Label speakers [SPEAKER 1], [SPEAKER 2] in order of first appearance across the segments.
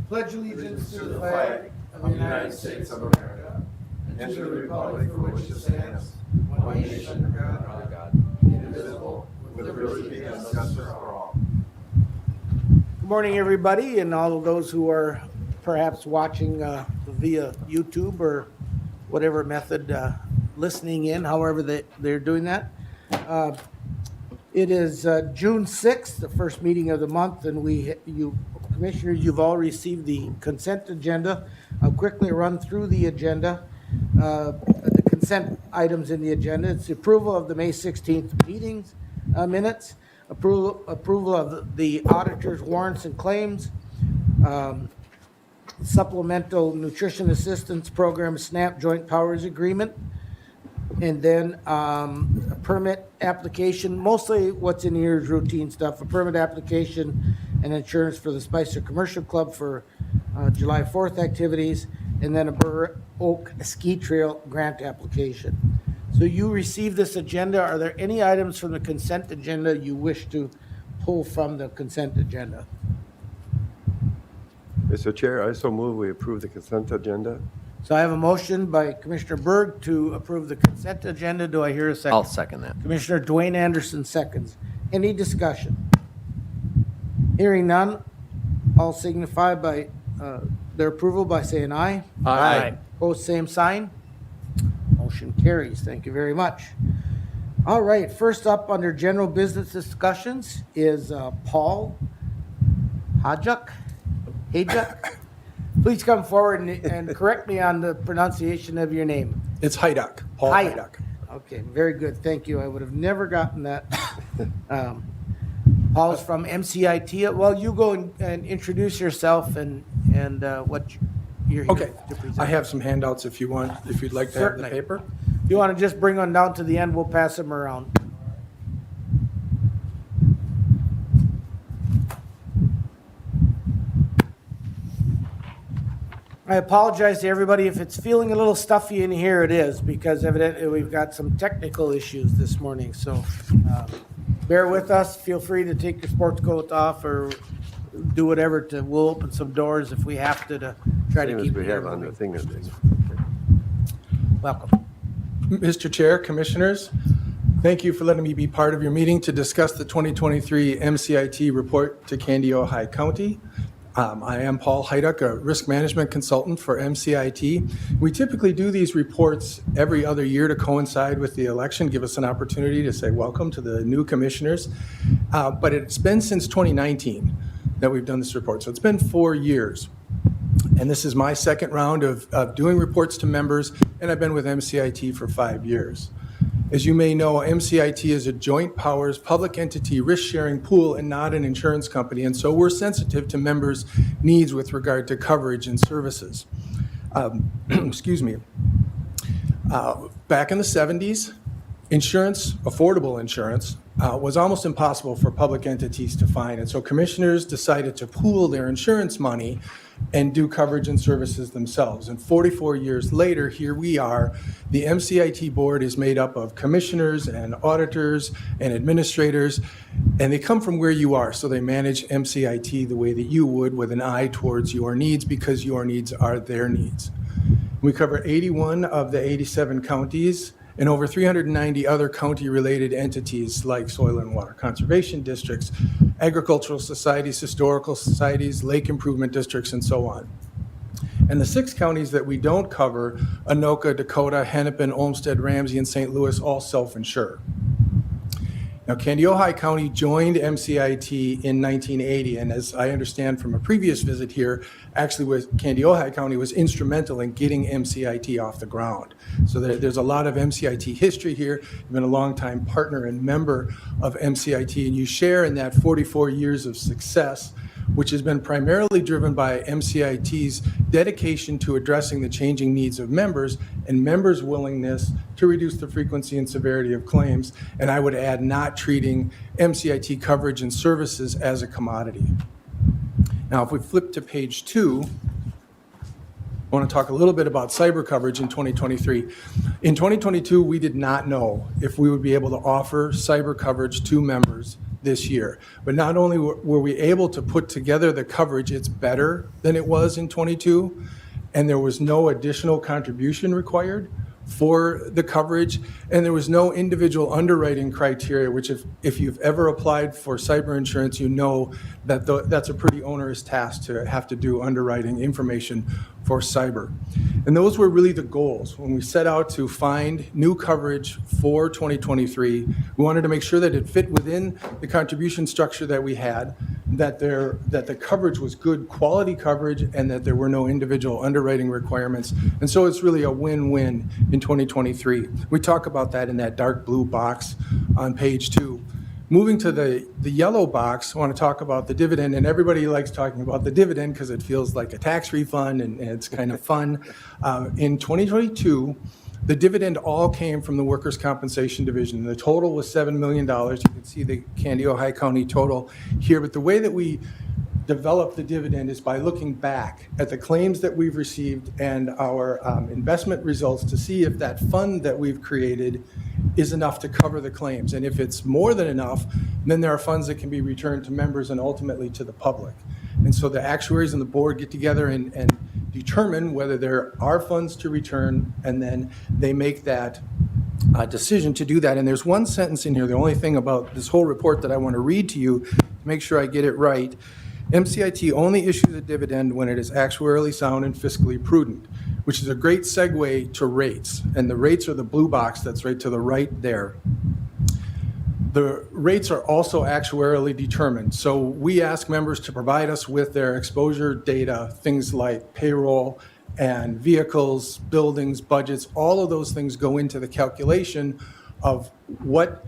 [SPEAKER 1] pledge allegiance to the flag of the United States of America and to the republic for which it stands, one nation under God, indivisible, with liberty and justice for all. Good morning, everybody, and all of those who are perhaps watching via YouTube or whatever method, listening in, however they're doing that. It is June 6th, the first meeting of the month, and Commissioners, you've all received the consent agenda. I'll quickly run through the agenda, the consent items in the agenda. It's the approval of the May 16th meetings minutes, approval of the auditor's warrants and claims, supplemental nutrition assistance program SNAP joint powers agreement, and then a permit application. Mostly what's in here is routine stuff. A permit application and insurance for the Spicer Commercial Club for July 4th activities, and then a Burr Oak Ski Trail grant application. So you received this agenda. Are there any items from the consent agenda you wish to pull from the consent agenda?
[SPEAKER 2] Mr. Chair, I so move we approve the consent agenda.
[SPEAKER 1] So I have a motion by Commissioner Berg to approve the consent agenda. Do I hear a second?
[SPEAKER 3] I'll second that.
[SPEAKER 1] Commissioner Dwayne Anderson seconds. Any discussion? Hearing none, all signify by their approval by saying aye.
[SPEAKER 3] Aye.
[SPEAKER 1] Opposed, same sign. Motion carries. Thank you very much. All right, first up under general business discussions is Paul Hajuk. Please come forward and correct me on the pronunciation of your name.
[SPEAKER 4] It's Hajduk, Paul Hajduk.
[SPEAKER 1] Okay, very good. Thank you. I would have never gotten that. Paul's from MCIT. Well, you go and introduce yourself and what you're here
[SPEAKER 4] Okay,
[SPEAKER 1] to present.
[SPEAKER 4] I have some handouts if you want, if you'd like to have the
[SPEAKER 1] Certainly.
[SPEAKER 4] paper.
[SPEAKER 1] If you want to just bring one down to the end, we'll pass them around. I apologize to everybody if it's feeling a little stuffy in here. It is because evidently we've got some technical issues this morning. So bear with us. Feel free to take your sports coat off or do whatever to. We'll open some doors if we have to try
[SPEAKER 2] Same
[SPEAKER 1] to
[SPEAKER 2] as
[SPEAKER 1] keep
[SPEAKER 2] we
[SPEAKER 1] it here
[SPEAKER 2] have on the
[SPEAKER 1] moving.
[SPEAKER 2] thing today.
[SPEAKER 1] Welcome.
[SPEAKER 4] Mr. Chair, Commissioners, thank you for letting me be part of your meeting to discuss the 2023 MCIT report to Candiota High County. I am Paul Hajduk, a risk management consultant for MCIT. We typically do these reports every other year to coincide with the election, give us an opportunity to say welcome to the new commissioners. But it's been since 2019 that we've done this report, so it's been 4 years. And this is my second round of doing reports to members, and I've been with MCIT for 5 years. As you may know, MCIT is a joint powers public entity risk-sharing pool and not an insurance company, and so we're sensitive to members' needs with regard to coverage and services. Excuse me. Back in the 70s, insurance, affordable insurance, was almost impossible for public entities to find, and so commissioners decided to pool their insurance money and do coverage and services themselves. And 44 years later, here we are. The MCIT board is made up of commissioners and auditors and administrators, and they come from where you are. So they manage MCIT the way that you would, with an eye towards your needs, because your needs are their needs. We cover 81 of the 87 counties and over 390 other county-related entities like soil and water conservation districts, agricultural societies, historical societies, lake improvement districts, and so on. And the 6 counties that we don't cover, Anoka, Dakota, Hennepin, Olmsted, Ramsey, and St. Louis, all self-insure. Now, Candiota County joined MCIT in 1980, and as I understand from a previous visit here, actually Candiota County was instrumental in getting MCIT off the ground. So there's a lot of MCIT history here. You've been a longtime partner and member of MCIT, and you share in that 44 years of success, which has been primarily driven by MCIT's dedication to addressing the changing needs of members and members' willingness to reduce the frequency and severity of claims, and I would add not treating MCIT coverage and services as a commodity. Now, if we flip to page 2, I want to talk a little bit about cyber coverage in 2023. In 2022, we did not know if we would be able to offer cyber coverage to members this year. But not only were we able to put together the coverage, it's better than it was in '22, and there was no additional contribution required for the coverage, and there was no individual underwriting criteria, which if you've ever applied for cyber insurance, you know that that's a pretty onerous task to have to do underwriting information for cyber. And those were really the goals. When we set out to find new coverage for 2023, we wanted to make sure that it fit within the contribution structure that we had, that the coverage was good quality coverage, and that there were no individual underwriting requirements. And so it's really a win-win in 2023. We talk about that in that dark blue box on page 2. Moving to the yellow box, I want to talk about the dividend, and everybody likes talking about the dividend because it feels like a tax refund and it's kind of fun. In 2022, the dividend all came from the Workers' Compensation Division. The total was $7 million. You can see the Candy-Ojai County total here, but the way that we develop the dividend is by looking back at the claims that we've received and our investment results to see if that fund that we've created is enough to cover the claims. And if it's more than enough, then there are funds that can be returned to members and ultimately to the public. And so the actuaries and the board get together and determine whether there are funds to return, and then they make that decision to do that. And there's one sentence in here, the only thing about this whole report that I want to read to you to make sure I get it right. MCIT only issues a dividend when it is actuarially sound and fiscally prudent, which is a great segue to rates. And the rates are the blue box that's right to the right there. The rates are also actuarially determined. So we ask members to provide us with their exposure data, things like payroll and vehicles, buildings, budgets. All of those things go into the calculation of what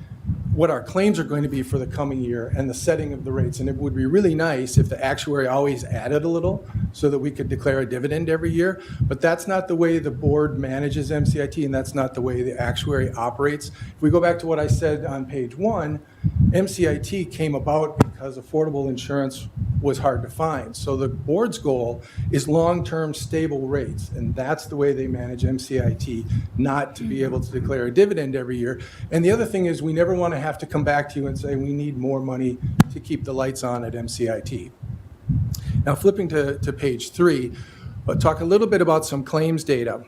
[SPEAKER 4] our claims are going to be for the coming year and the setting of the rates. And it would be really nice if the actuary always added a little so that we could declare a dividend every year. But that's not the way the board manages MCIT, and that's not the way the actuary operates. If we go back to what I said on page 1, MCIT came about because affordable insurance was hard to find. So the board's goal is long-term stable rates, and that's the way they manage MCIT, not to be able to declare a dividend every year. And the other thing is we never want to have to come back to you and say we need more money to keep the lights on at MCIT. Now flipping to page 3, I'll talk a little bit about some claims data.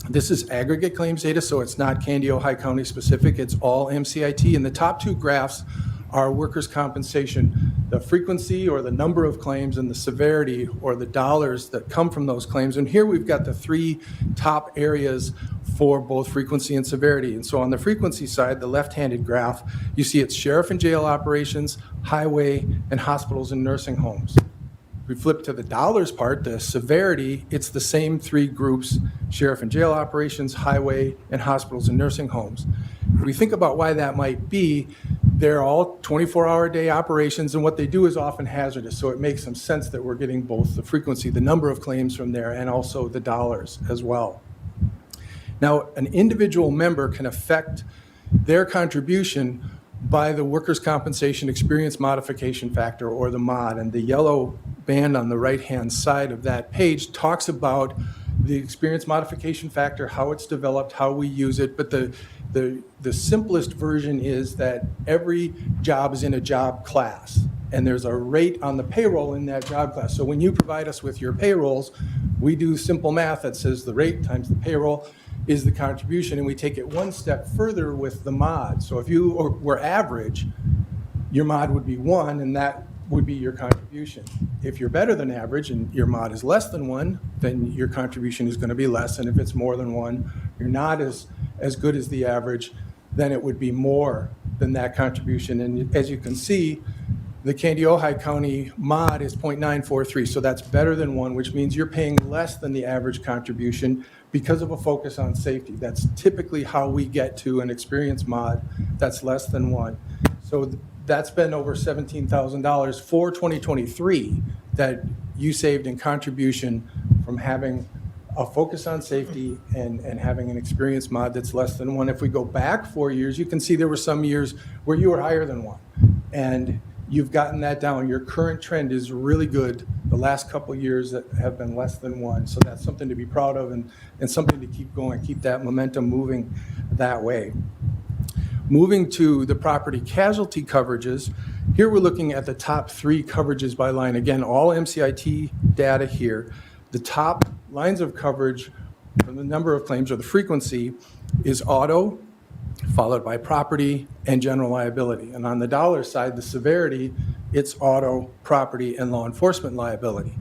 [SPEAKER 4] This is aggregate claims data, so it's not Candy-Ojai County specific, it's all MCIT. And the top 2 graphs are workers' compensation, the frequency or the number of claims, and the severity or the dollars that come from those claims. And here we've got the 3 top areas for both frequency and severity. And so on the frequency side, the left-handed graph, you see it's sheriff and jail operations, highway, and hospitals and nursing homes. If we flip to the dollars part, the severity, it's the same 3 groups, sheriff and jail operations, highway, and hospitals and nursing homes. If we think about why that might be, they're all 24-hour-a-day operations, and what they do is often hazardous. So it makes some sense that we're getting both the frequency, the number of claims from there, and also the dollars as well. Now, an individual member can affect their contribution by the Workers' Compensation Experience Modification Factor, or the MOD. And the yellow band on the right-hand side of that page talks about the Experience Modification Factor, how it's developed, how we use it. But the simplest version is that every job is in a job class, and there's a rate on the payroll in that job class. So when you provide us with your payrolls, we do simple math that says the rate times the payroll is the contribution, and we take it one step further with the MOD. So if you were average, your MOD would be 1, and that would be your contribution. If you're better than average and your MOD is less than 1, then your contribution is going to be less, and if it's more than 1, you're not as good as the average, then it would be more than that contribution. And as you can see, the Candy-Ojai County MOD is 0.943, so that's better than 1, which means you're paying less than the average contribution because of a focus on safety. That's typically how we get to an experience MOD that's less than 1. So that's been over $17,000 for 2023 that you saved in contribution from having a focus on safety and having an experience MOD that's less than 1. If we go back 4 years, you can see there were some years where you were higher than 1. And you've gotten that down. Your current trend is really good. The last couple of years that have been less than 1. So that's something to be proud of and something to keep going, keep that momentum moving that way. Moving to the property casualty coverages, Here we're looking at the top 3 coverages by line. Again, all MCIT data here. The top lines of coverage from the number of claims or the frequency is auto, followed by property and general liability. And on the dollar side, the severity, it's auto, property, and law enforcement liability.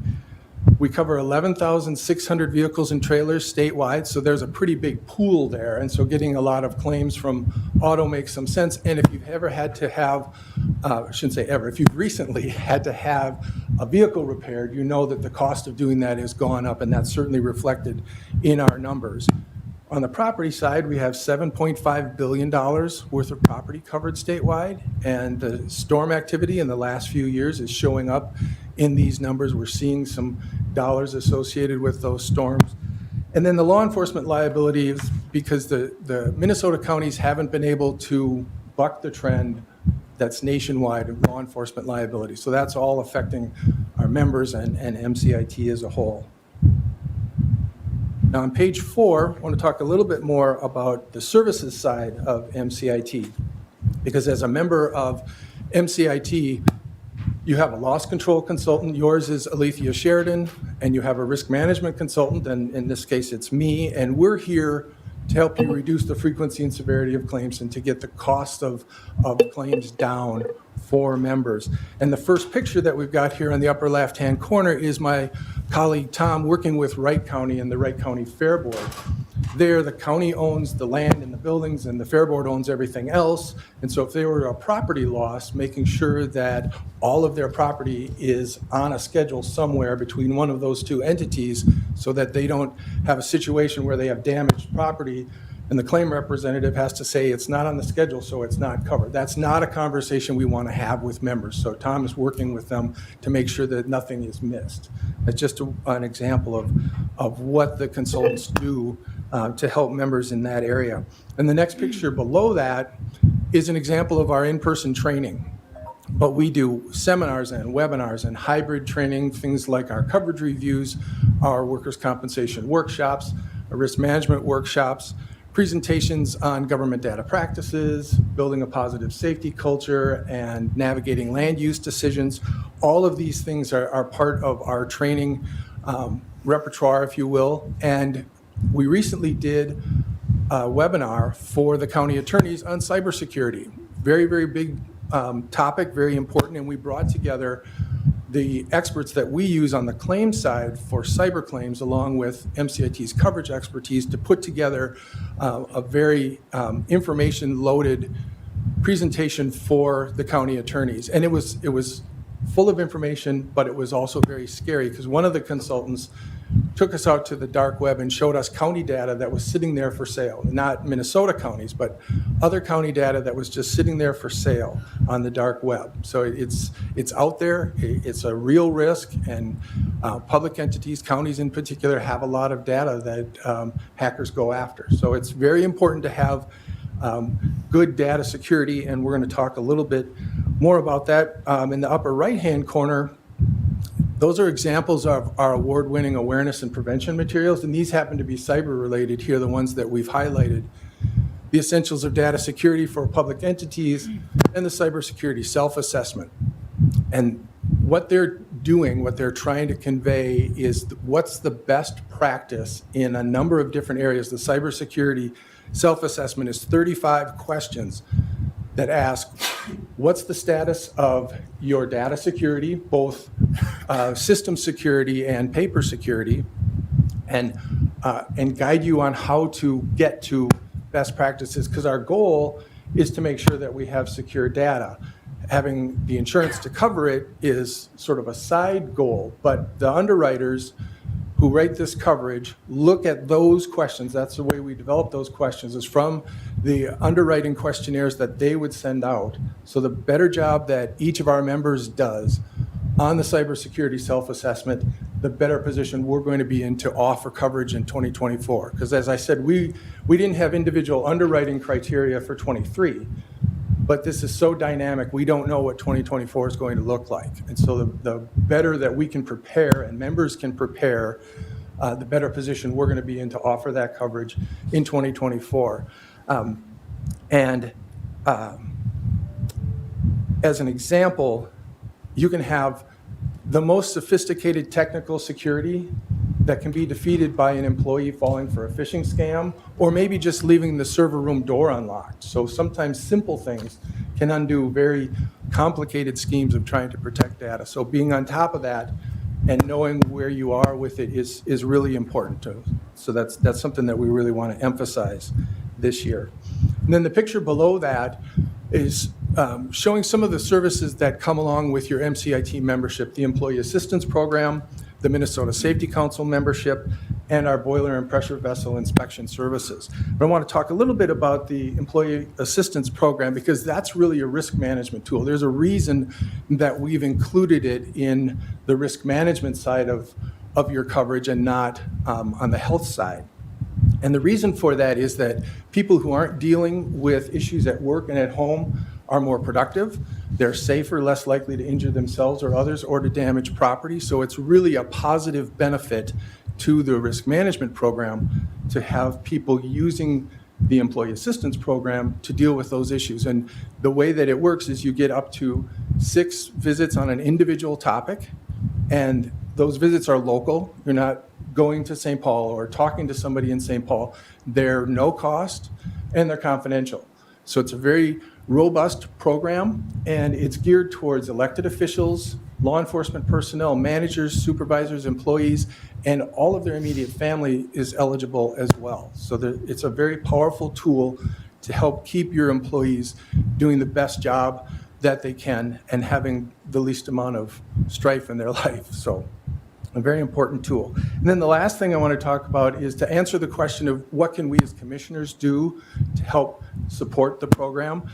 [SPEAKER 4] We cover 11,600 vehicles and trailers statewide, so there's a pretty big pool there. And so getting a lot of claims from auto makes some sense. And if you've ever had to have, I shouldn't say ever, if you've recently had to have a vehicle repaired, you know that the cost of doing that has gone up, and that's certainly reflected in our numbers. On the property side, we have $7.5 billion worth of property covered statewide, and the storm activity in the last few years is showing up in these numbers. We're seeing some dollars associated with those storms. And then the law enforcement liability is because the Minnesota counties haven't been able to buck the trend that's nationwide of law enforcement liability. So that's all affecting our members and MCIT as a whole. Now on page 4, I want to talk a little bit more about the services side of MCIT, because as a member of MCIT, you have a loss control consultant. Yours is Alethea Sheridan, and you have a risk management consultant, and in this case, it's me, and we're here to help you reduce the frequency and severity of claims and to get the cost of claims down for members. And the first picture that we've got here on the upper left-hand corner is my colleague Tom working with Wright County and the Wright County Fair Board. There, the county owns the land and the buildings, and the Fair Board owns everything else. And so if they were a property loss, making sure that all of their property is on a schedule somewhere between one of those 2 entities so that they don't have a situation where they have damaged property and the claim representative has to say it's not on the schedule, so it's not covered. That's not a conversation we want to have with members. So Tom is working with them to make sure that nothing is missed. That's just an example of what the consultants do to help members in that area. And the next picture below that is an example of our in-person training. But we do seminars and webinars and hybrid training, things like our coverage reviews, our workers' compensation workshops, our risk management workshops, presentations on government data practices, building a positive safety culture, and navigating land use decisions. All of these things are part of our training repertoire, if you will. And we recently did a webinar for the county attorneys on cybersecurity. Very, very big topic, very important, and we brought together the experts that we use on the claim side for cyber claims along with MCIT's coverage expertise to put together a very information-loaded presentation for the county attorneys. And it was full of information, but it was also very scary because one of the consultants took us out to the dark web and showed us county data that was sitting there for sale, not Minnesota counties, but other county data that was just sitting there for sale on the dark web. So it's out there, it's a real risk, and public entities, counties in particular, have a lot of data that hackers go after. So it's very important to have good data security, and we're going to talk a little bit more about that. In the upper right-hand corner, those are examples of our award-winning awareness and prevention materials, and these happen to be cyber-related here, the ones that we've highlighted. The essentials of data security for public entities and the cybersecurity self-assessment. And what they're doing, what they're trying to convey is what's the best practice in a number of different areas. The cybersecurity self-assessment is 35 questions that ask, what's the status of your data security, both system security and paper security, and guide you on how to get to best practices, because our goal is to make sure that we have secure data. Having the insurance to cover it is sort of a side goal, but the underwriters who write this coverage look at those questions. That's the way we develop those questions, is from the underwriting questionnaires that they would send out. So the better job that each of our members does on the cybersecurity self-assessment, the better position we're going to be in to offer coverage in 2024. Because as I said, we didn't have individual underwriting criteria for 23, but this is so dynamic, we don't know what 2024 is going to look like. And so the better that we can prepare and members can prepare, the better position we're going to be in to offer that coverage in 2024. as an example, you can have the most sophisticated technical security that can be defeated by an employee falling for a phishing scam, or maybe just leaving the server room door unlocked. So sometimes simple things can undo very complicated schemes of trying to protect data. So being on top of that and knowing where you are with it is really important too. So that's something that we really want to emphasize this year. And then the picture below that is showing some of the services that come along with your MCIT membership, the Employee Assistance Program, the Minnesota Safety Council membership, and our boiler and pressure vessel inspection services. But I want to talk a little bit about the Employee Assistance Program because that's really a risk management tool. There's a reason that we've included it in the risk management side of your coverage and not on the health side. And the reason for that is that people who aren't dealing with issues at work and at home are more productive. They're safer, less likely to injure themselves or others or to damage property. So it's really a positive benefit to the risk management program to have people using the Employee Assistance Program to deal with those issues. And the way that it works is you get up to 6 visits on an individual topic, and those visits are local. You're not going to St. Paul or talking to somebody in St. Paul. They're no cost and they're confidential. So it's a very robust program, and it's geared towards elected officials, law enforcement personnel, managers, supervisors, employees, and all of their immediate family is eligible as well. So it's a very powerful tool to help keep your employees doing the best job that they can and having the least amount of strife in their life. So a very important tool. And then the last thing I want to talk about is to answer the question of what can we as commissioners do to help support the program.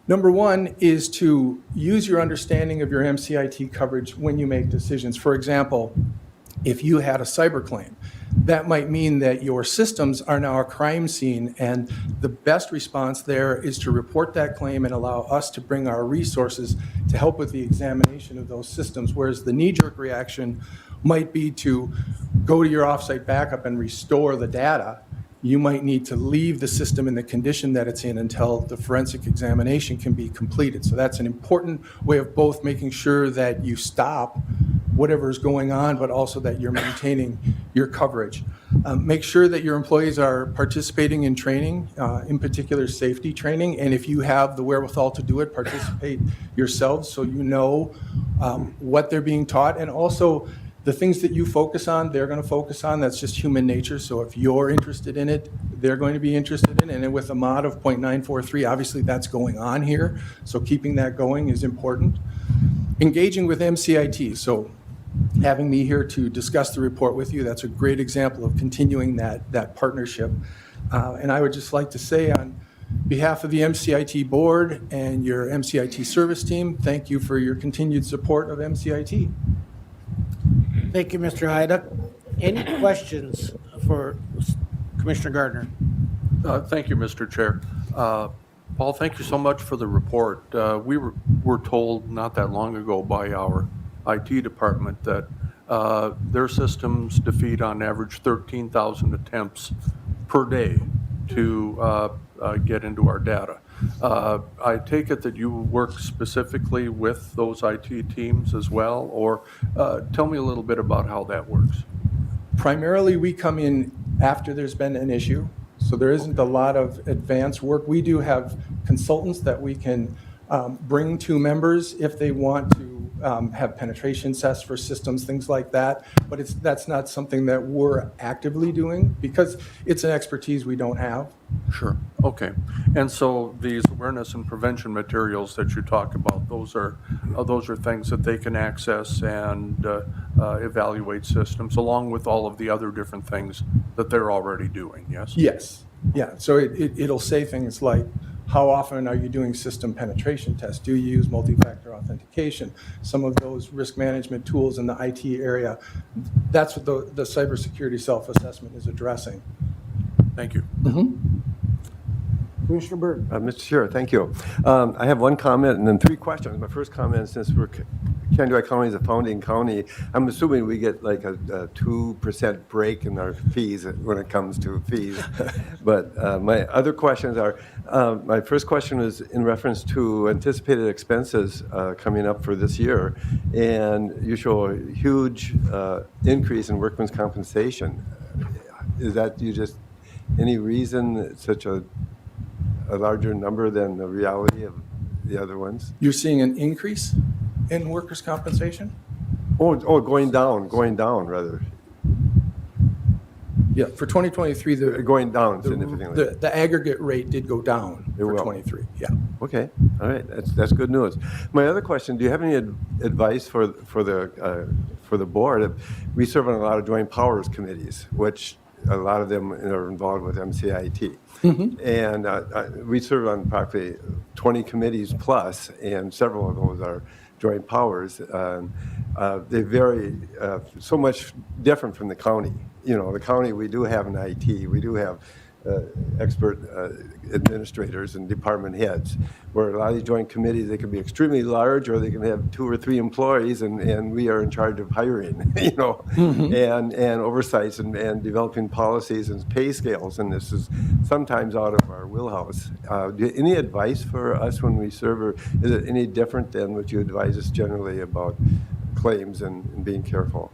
[SPEAKER 4] Number one is to use your understanding of your MCIT coverage when you make decisions. For example, if you had a cyber claim, that might mean that your systems are now a crime scene, and the best response there is to report that claim and allow us to bring our resources to help with the examination of those systems, whereas the knee-jerk reaction might be to go to your offsite backup and restore the data. You might need to leave the system in the condition that it's in until the forensic examination can be completed. So that's an important way of both making sure that you stop whatever is going on, but also that you're maintaining your coverage. Make sure that your employees are participating in training, in particular safety training, and if you have the wherewithal to do it, participate yourselves so you know what they're being taught, and also the things that you focus on, they're going to focus on. That's just human nature. So if you're interested in it, they're going to be interested in it. And with a mod of 0.943, obviously that's going on here. So keeping that going is important. Engaging with MCIT. So having me here to discuss the report with you, that's a great example of continuing that partnership. And I would just like to say on behalf of the MCIT board and your MCIT service team, thank you for your continued support of MCIT.
[SPEAKER 3] Thank you, Mr. Haida. Any questions for Commissioner Gardner?
[SPEAKER 5] Thank you, Mr. Chair. Paul, thank you so much for the report. We were told not that long ago by our IT department that their systems defeat on average 13,000 attempts per day to get into our data. I take it that you work specifically with those IT teams as well, or tell me a little bit about how that works.
[SPEAKER 4] Primarily, we come in after there's been an issue, so there isn't a lot of advanced work. We do have consultants that we can bring to members if they want to have penetration tests for systems, things like that, but that's not something that we're actively doing because it's an expertise we don't have.
[SPEAKER 5] Sure. Okay. And so these awareness and prevention materials that you talk about, those are things that they can access and evaluate systems along with all of the other different things that they're already doing. Yes.
[SPEAKER 4] Yes. Yeah. So it'll say things like, how often are you doing system penetration tests? Do you use multi-factor authentication? Some of those risk management tools in the IT area, that's what the cybersecurity self-assessment is addressing.
[SPEAKER 5] Thank you.
[SPEAKER 3] Commissioner Byrd.
[SPEAKER 2] Mr. Chair, thank you. I have one comment and then 3 questions. My first comment, since we're Shenandoah County is a founding county. I'm assuming we get like a 2% break in our fees when it comes to fees. But my other questions are, my first question is in reference to anticipated expenses coming up for this year. And you show a huge increase in workman's compensation. Is that any reason it's such a larger number than the reality of the other ones?
[SPEAKER 4] You're seeing an increase in workers' compensation?
[SPEAKER 2] Going down rather.
[SPEAKER 4] Yeah, for 2023,
[SPEAKER 2] Going down significantly.
[SPEAKER 4] the aggregate rate did go down
[SPEAKER 2] It
[SPEAKER 4] for
[SPEAKER 2] will.
[SPEAKER 4] 23, yeah.
[SPEAKER 2] Okay, all right, that's good news. My other question: do you have any advice for the board? We serve on a lot of joint powers committees, which a lot of them are involved with MCIT, and we serve on probably 20 committees plus, and several of those are joint powers. They vary so much different from the county. You know, the county, we do have an IT, we do have expert administrators and department heads, where a lot of these joint committees, they can be extremely large, or they can have 2 or 3 employees, and we are in charge of hiring, you know, and oversights and developing policies and pay scales, and this is sometimes out of our wheelhouse. Any advice for us when we serve, or is it any different than what you advise us generally about claims and being careful?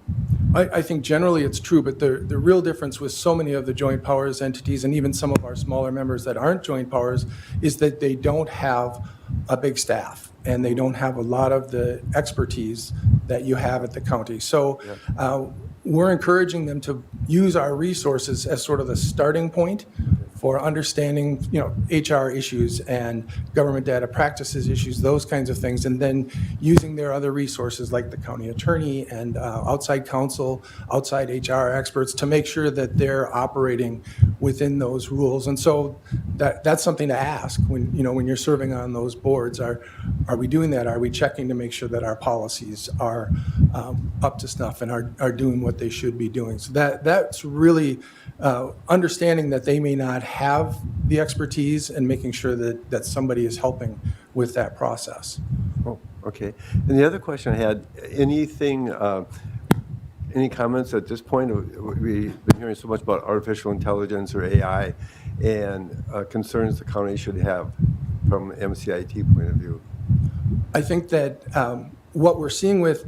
[SPEAKER 4] I think generally it's true, but the real difference with so many of the joint powers entities, and even some of our smaller members that aren't joint powers, is that they don't have a big staff, and they don't have a lot of the expertise that you have at the county. So we're encouraging them to use our resources as sort of the starting point for understanding, you know, HR issues and government data practices issues, those kinds of things, and then using their other resources like the county attorney and outside counsel, outside HR experts to make sure that they're operating within those rules. And so that's something to ask when, you know, when you're serving on those boards. Are we doing that? Are we checking to make sure that our policies are up to snuff and are doing what they should be doing? So that's really understanding that they may not have the expertise and making sure that somebody is helping with that process.
[SPEAKER 2] Oh, okay. And the other question I had, any comments at this point? We've been hearing so much about artificial intelligence or AI, and concerns the county should have from MCIT point of view.
[SPEAKER 4] I think that what we're seeing with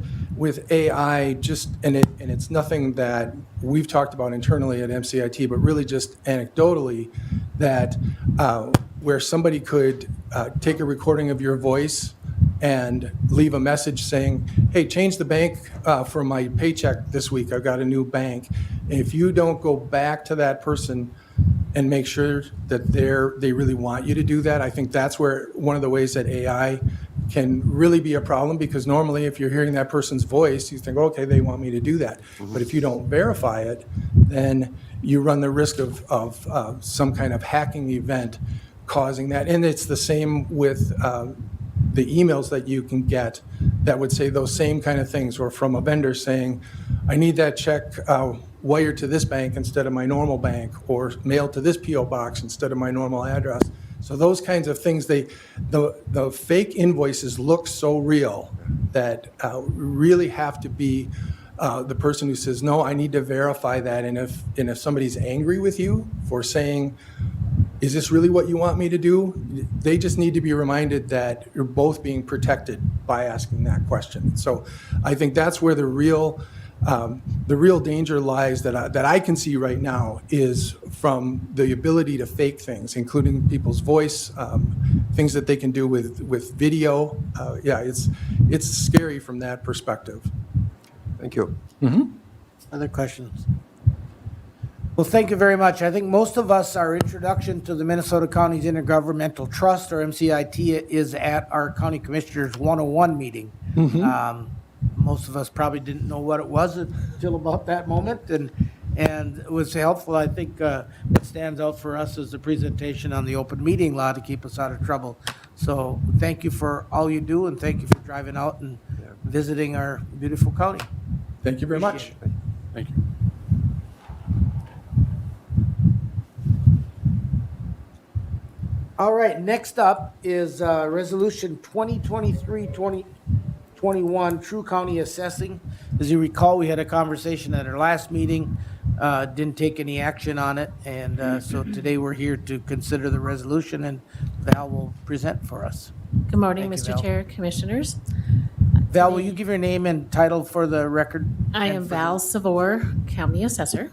[SPEAKER 4] AI, and it's nothing that we've talked about internally at MCIT, but really just anecdotally, that where somebody could take a recording of your voice and leave a message saying, hey, change the bank for my paycheck this week. I've got a new bank. And if you don't go back to that person and make sure that they really want you to do that, I think that's where one of the ways that AI can really be a problem, because normally if you're hearing that person's voice, you think, okay, they want me to do that. But if you don't verify it, then you run the risk of some kind of hacking event causing that. And it's the same with the emails that you can get that would say those same kind of things, or from a vendor saying, I need that check wired to this bank instead of my normal bank, or mailed to this P.O. box instead of my normal address. So those kinds of things, the fake invoices look so real that really have to be the person who says, no, I need to verify that. And if somebody's angry with you for saying, is this really what you want me to do? They just need to be reminded that you're both being protected by asking that question. So I think that's where the real danger lies that I can see right now, is from the ability to fake things, including people's voice, things that they can do with video. It's scary from that perspective.
[SPEAKER 2] Thank you.
[SPEAKER 3] Other questions? Well, thank you very much. I think most of us, our introduction to the Minnesota Counties Intergovernmental Trust, or MCIT, is at our County Commissioners 101 meeting. Most of us probably didn't know what it was until about that moment, and it was helpful. I think what stands out for us is the presentation on the open meeting law to keep us out of trouble. So thank you for all you do, and thank you for driving out and visiting our beautiful county.
[SPEAKER 4] Thank you very much.
[SPEAKER 5] Thank you.
[SPEAKER 3] All right, next up is Resolution 2023-20, 21, True County Assessing. As you recall, we had a conversation at our last meeting, didn't take any action on it, and so today we're here to consider the resolution, and Val will present for us.
[SPEAKER 6] Good morning,
[SPEAKER 3] Thank you,
[SPEAKER 6] Mr.
[SPEAKER 3] Val.
[SPEAKER 6] Chair, Commissioners.
[SPEAKER 3] Val, will you give your name and title for the record?
[SPEAKER 6] I am Val Savor, County Assessor.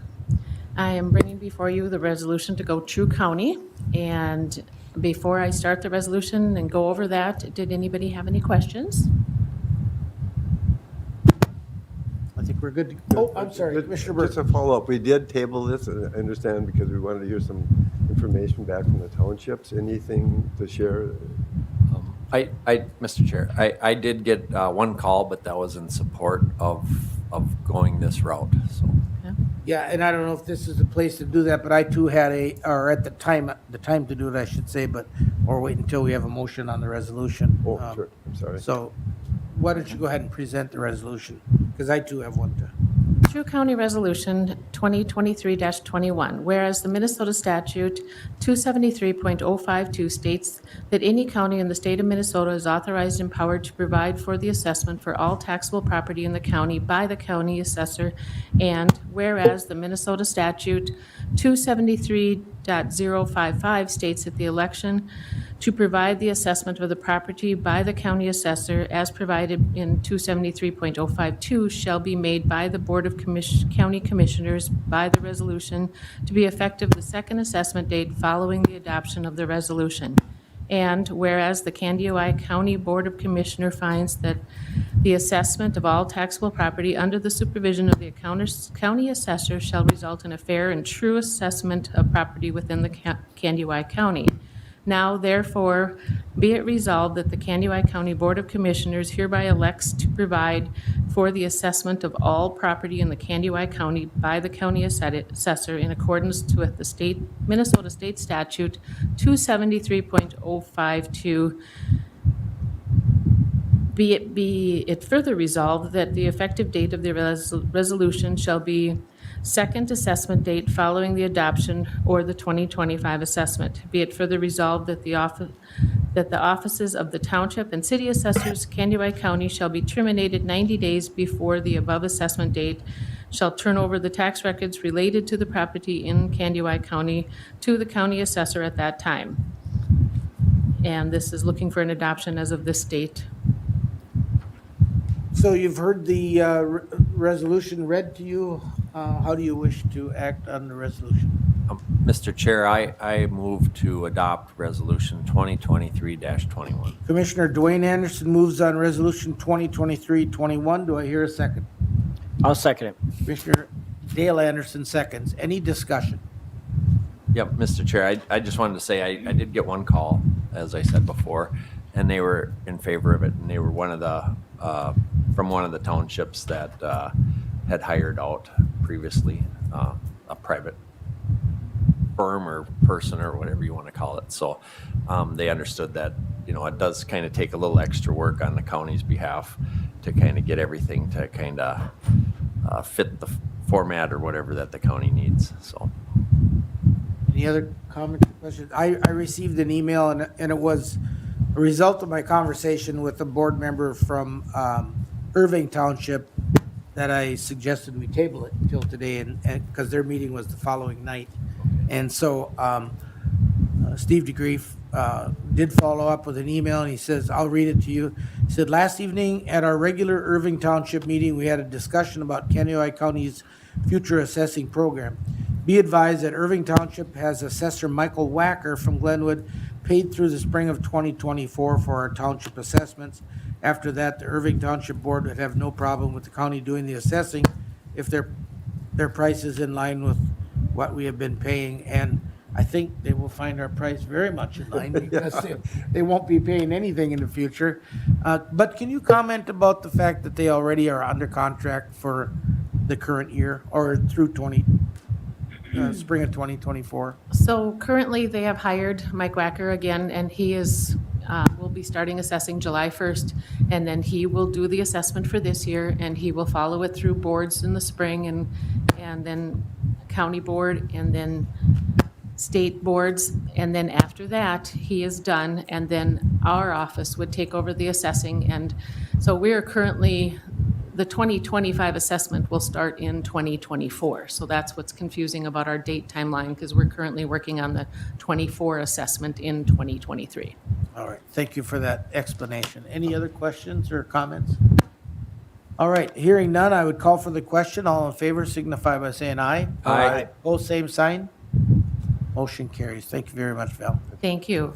[SPEAKER 6] I am bringing before you the resolution to go True County. And before I start the resolution and go over that, did anybody have any questions?
[SPEAKER 3] I think we're good. Oh, I'm sorry, Commissioner
[SPEAKER 2] Just
[SPEAKER 3] Burke.
[SPEAKER 2] a follow-up, we did table this, I understand, because we wanted to hear some information back from the townships. Anything to share?
[SPEAKER 7] Mr. Chair, I did get one call, but that was in support of going this route, so.
[SPEAKER 3] Yeah, and I don't know if this is the place to do that, but I too had or at the time to do it, I should say, but, or wait until we have a motion on the resolution.
[SPEAKER 2] Oh, sure, I'm sorry.
[SPEAKER 3] So why don't you go ahead and present the resolution? Because I too have one to.
[SPEAKER 6] True County Resolution 2023-21, whereas the Minnesota Statute 273.052 states that any county in the state of Minnesota is authorized and empowered to provide for the assessment for all taxable property in the county by the county assessor, and whereas the Minnesota Statute 273.055 states that the election to provide the assessment of the property by the county assessor as provided in 273.052 shall be made by the Board of County Commissioners by the resolution to be effective the second assessment date following the adoption of the resolution. And whereas the Candioi County Board of Commissioner finds that the assessment of all taxable property under the supervision of the county assessor shall result in a fair and true assessment of property within the Candioi County. Now, therefore, be it resolved that the Candioi County Board of Commissioners hereby elects to provide for the assessment of all property in the Candioi County by the county assessor in accordance with the Minnesota State Statute 273.052. Be it further resolved that the effective date of the resolution shall be second assessment date following the adoption or the 2025 assessment. Be it further resolved that the offices of the township and city assessors, Candioi County, shall be terminated 90 days before the above assessment date, shall turn over the tax records related to the property in Candioi County to the county assessor at that time. And this is looking for an adoption as of this date.
[SPEAKER 3] So you've heard the resolution read to you. How do you wish to act on the resolution?
[SPEAKER 7] Mr. Chair, I move to adopt Resolution 2023-21.
[SPEAKER 3] Commissioner Dwayne Anderson moves on Resolution 2023-21. Do I hear a second?
[SPEAKER 8] I'll second it.
[SPEAKER 3] Commissioner Dale Anderson seconds. Any discussion?
[SPEAKER 7] Yep, Mr. Chair, I just wanted to say I did get one call, as I said before, and they were in favor of it, and they were from one of the townships that had hired out previously a private firm or person or whatever you want to call it. So they understood that, it does kind of take a little extra work on the county's behalf to kind of get everything to kind of fit the format or whatever that the county needs, so.
[SPEAKER 3] Any other comments or questions? I received an email, and it was a result of my conversation with a board member from Irving Township that I suggested we table it until today, and because their meeting was the following night. And so Steve DeGrief did follow up with an email, and he says, I'll read it to you. He said, last evening at our regular Irving Township meeting, we had a discussion about Candioi County's future assessing program. Be advised that Irving Township has Assessor Michael Wacker from Glenwood paid through the spring of 2024 for our township assessments. After that, the Irving Township Board would have no problem with the county doing the assessing if their price is in line with what we have been paying. And I think they will find our price very much in line because they won't be paying anything in the future. But can you comment about the fact that they already are under contract for the current year or through spring of 2024?
[SPEAKER 6] So currently, they have hired Mike Wacker again, and he will be starting assessing July 1st, and then he will do the assessment for this year, and he will follow it through boards in the spring, and then county board, and then state boards, and then after that, he is done, and then our office would take over the assessing, and So we are currently, the 2025 assessment will start in 2024. So that's what's confusing about our date timeline, because we're currently working on the 24 assessment in 2023.
[SPEAKER 3] All right, thank you for that explanation. Any other questions or comments? All right, hearing none, I would call for the question. All in favor signify by saying aye.
[SPEAKER 7] Aye.
[SPEAKER 3] Both same sign. Motion carries. Thank you very much, Val.
[SPEAKER 6] Thank you.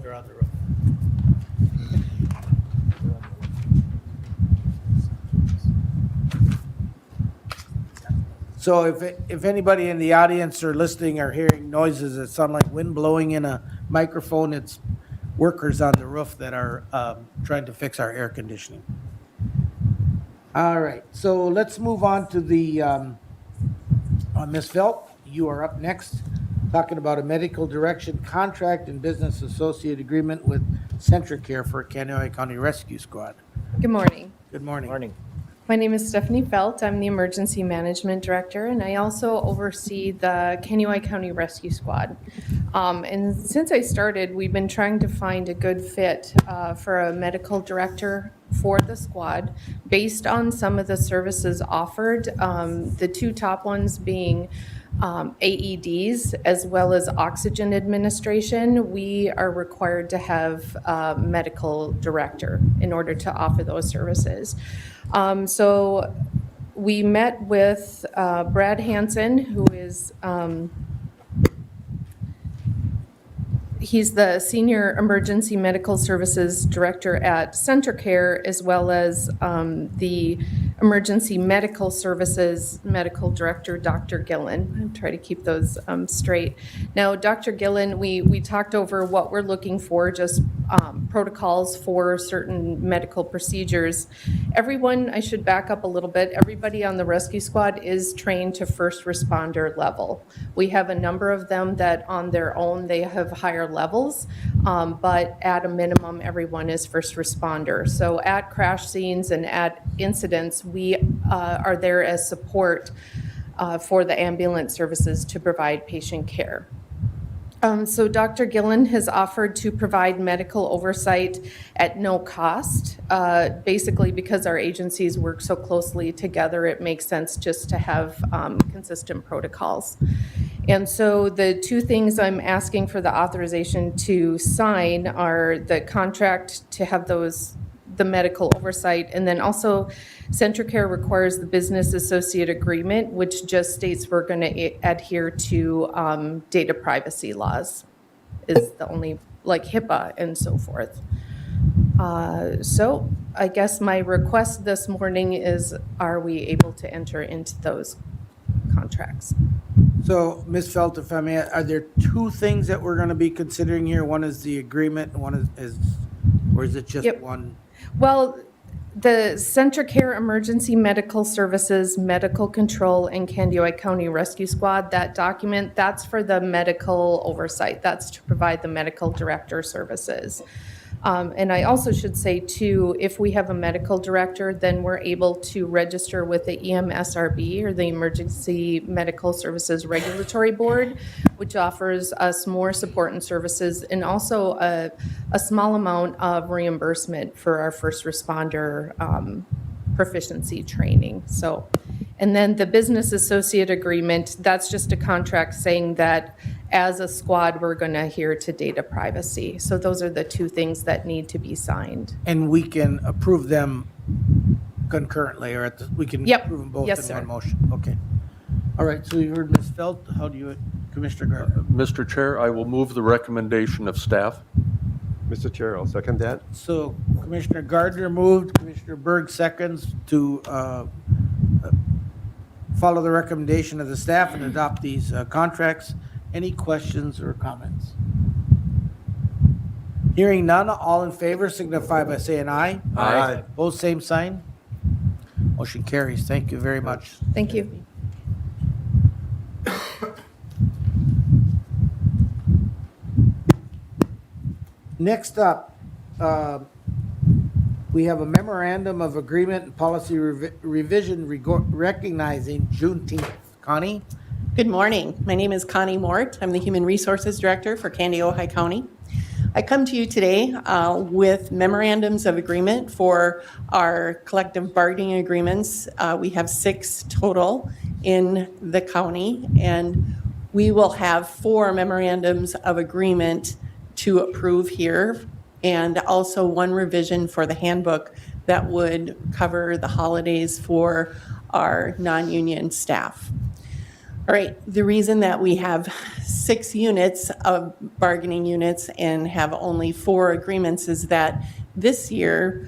[SPEAKER 3] They're on the roof. So if anybody in the audience or listening are hearing noises that sound like wind blowing in a microphone, it's workers on the roof that are trying to fix our air conditioning. All right, so let's move on to the, Ms. Phelps, you are up next, talking about a medical direction contract and business associate agreement with Centricare for Kaneohe County Rescue Squad.
[SPEAKER 8] Good morning.
[SPEAKER 3] Good morning.
[SPEAKER 8] My name is Stephanie Felt. I'm the Emergency Management Director, and I also oversee the Kaneohe County Rescue Squad. And since I started, we've been trying to find a good fit for a medical director for the squad based on some of the services offered, the two top ones being AEDs as well as oxygen administration. We are required to have a medical director in order to offer those services. So we met with Brad Hansen, who is he's the Senior Emergency Medical Services Director at Centricare, as well as the Emergency Medical Services Medical Director, Dr. Gillen. I'll try to keep those straight. Now, Dr. Gillen, we talked over what we're looking for, just protocols for certain medical procedures. Everyone, I should back up a little bit, everybody on the rescue squad is trained to first responder level. We have a number of them that on their own, they have higher levels, but at a minimum, everyone is first responder. So at crash scenes and at incidents, we are there as support for the ambulance services to provide patient care. So Dr. Gillen has offered to provide medical oversight at no cost. Basically, because our agencies work so closely together, it makes sense just to have consistent protocols. And so the two things I'm asking for the authorization to sign are the contract to have the medical oversight, and then also Centricare requires the business associate agreement, which just states we're going to adhere to data privacy laws, is the only, like HIPAA and so forth. So I guess my request this morning is, are we able to enter into those contracts?
[SPEAKER 3] So, Ms. Felt, if I may, are there two things that we're going to be considering here? One is the agreement, and one is or is it just
[SPEAKER 8] Yep.
[SPEAKER 3] one?
[SPEAKER 8] Well, the Centricare Emergency Medical Services, Medical Control, and Kaneohe County Rescue Squad, that document, that's for the medical oversight. That's to provide the medical director services. And I also should say too, if we have a medical director, then we're able to register with the EMSRB, or the Emergency Medical Services Regulatory Board, which offers us more support and services, and also a small amount of reimbursement for our first responder proficiency training. So, and then the business associate agreement, that's just a contract saying that as a squad, we're going to adhere to data privacy. So those are the two things that need to be signed.
[SPEAKER 3] And we can approve them concurrently, or we can
[SPEAKER 8] Yep.
[SPEAKER 3] approve them both
[SPEAKER 8] Yes,
[SPEAKER 3] in one
[SPEAKER 8] sir.
[SPEAKER 3] motion? Okay. All right, so you heard Ms. Felt. How do you, Commissioner Gardner?
[SPEAKER 5] Mr. Chair, I will move the recommendation of staff.
[SPEAKER 2] Mr. Chair, I'll second that.
[SPEAKER 3] So Commissioner Gardner moved, Commissioner Berg seconds to follow the recommendation of the staff and adopt these contracts. Any questions or comments? Hearing none, all in favor signify by saying aye.
[SPEAKER 2] Aye.
[SPEAKER 3] Both same sign. Motion carries. Thank you very much.
[SPEAKER 8] Thank you.
[SPEAKER 3] Next up, We have a memorandum of agreement and policy revision recognizing Juneteenth. Connie?
[SPEAKER 9] Good morning. My name is Connie Mort. I'm the Human Resources Director for Candy, Ojai County. I come to you today with memorandums of agreement for our collective bargaining agreements. We have 6 total in the county, and we will have 4 memorandums of agreement to approve here, and also 1 revision for the handbook that would cover the holidays for our non-union staff. All right, the reason that we have 6 units of bargaining units and have only 4 agreements is that this year,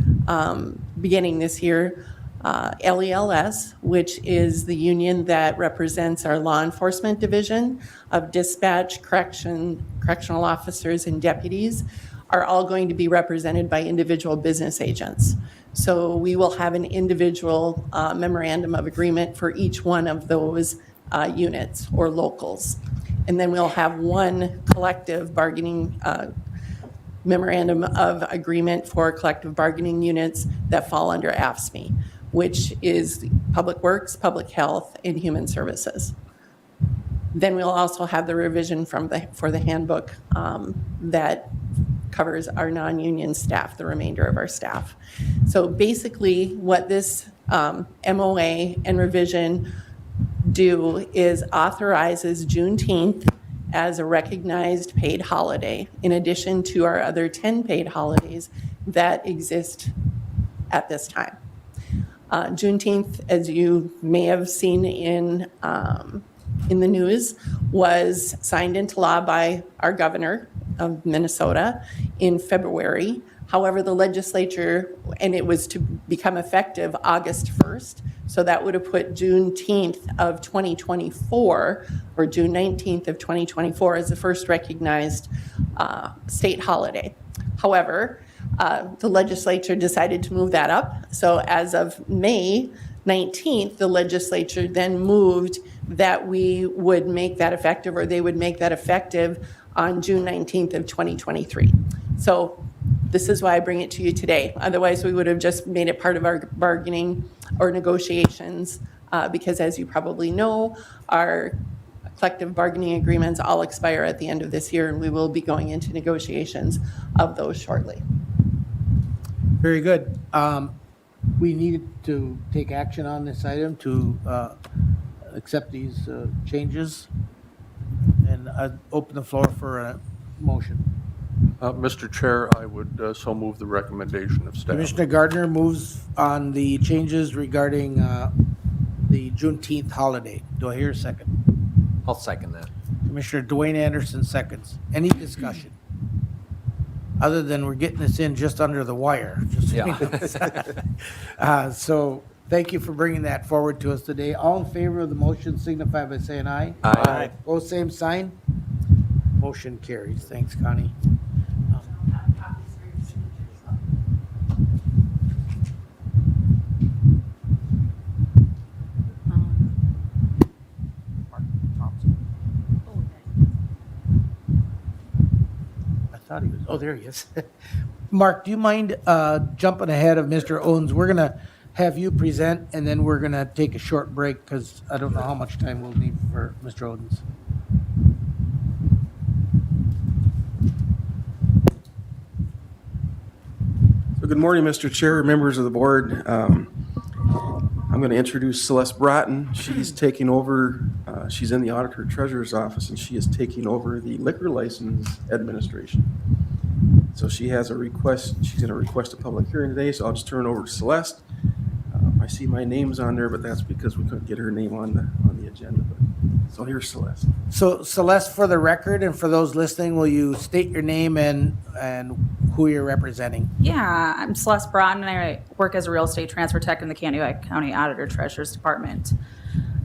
[SPEAKER 9] beginning this year, LELS, which is the union that represents our law enforcement division of dispatch, correctional officers, and deputies, are all going to be represented by individual business agents. So we will have an individual memorandum of agreement for each one of those units or locals. And then we'll have 1 collective bargaining memorandum of agreement for collective bargaining units that fall under AFSCME, which is Public Works, Public Health, and Human Services. Then we'll also have the revision for the handbook that covers our non-union staff, the remainder of our staff. So basically what this MOA and revision do is authorizes Juneteenth as a recognized paid holiday, in addition to our other 10 paid holidays that exist at this time. Juneteenth, as you may have seen in the news, was signed into law by our governor of Minnesota in February. However, the legislature, and it was to become effective August 1st, so that would have put Juneteenth of 2024, or June 19th of 2024, as the first recognized state holiday. However, the legislature decided to move that up. So as of May 19th, the legislature then moved that we would make that effective, or they would make that effective on June 19th of 2023. So this is why I bring it to you today. Otherwise, we would have just made it part of our bargaining or negotiations, because as you probably know, our collective bargaining agreements all expire at the end of this year, and we will be going into negotiations of those shortly.
[SPEAKER 3] Very good. We need to take action on this item to accept these changes. And I open the floor for a motion.
[SPEAKER 5] Mr. Chair, I would so move the recommendation of staff.
[SPEAKER 3] Commissioner Gardner moves on the changes regarding the Juneteenth holiday. Do I hear a second?
[SPEAKER 7] I'll second that.
[SPEAKER 3] Commissioner Dwayne Anderson seconds. Any discussion? Other than we're getting this in just under the wire. Just so you know. So thank you for bringing that forward to us today. All in favor of the motion signify by saying aye.
[SPEAKER 7] Aye.
[SPEAKER 3] Both same sign. Motion carries. Thanks, Connie. I thought he was, oh, there he is. Mark, do you mind jumping ahead of Mr. Owens? We're going to have you present, and then we're going to take a short break because I don't know how much time we'll need for Mr. Owens.
[SPEAKER 10] So good morning, Mr. Chair, members of the board. I'm going to introduce Celeste Bratton. She's taking over, she's in the Auditor Treasurer's office, and she is taking over the liquor license administration. So she has a request, she's going to request a public hearing today, so I'll just turn it over to Celeste. I see my name's on there, but that's because we couldn't get her name on the agenda. So here's Celeste.
[SPEAKER 3] So Celeste, for the record and for those listening, will you state your name and who you're representing?
[SPEAKER 11] Yeah, I'm Celeste Broughton, and I work as a real estate transfer tech in the Candy County Auditor Treasurer's Department.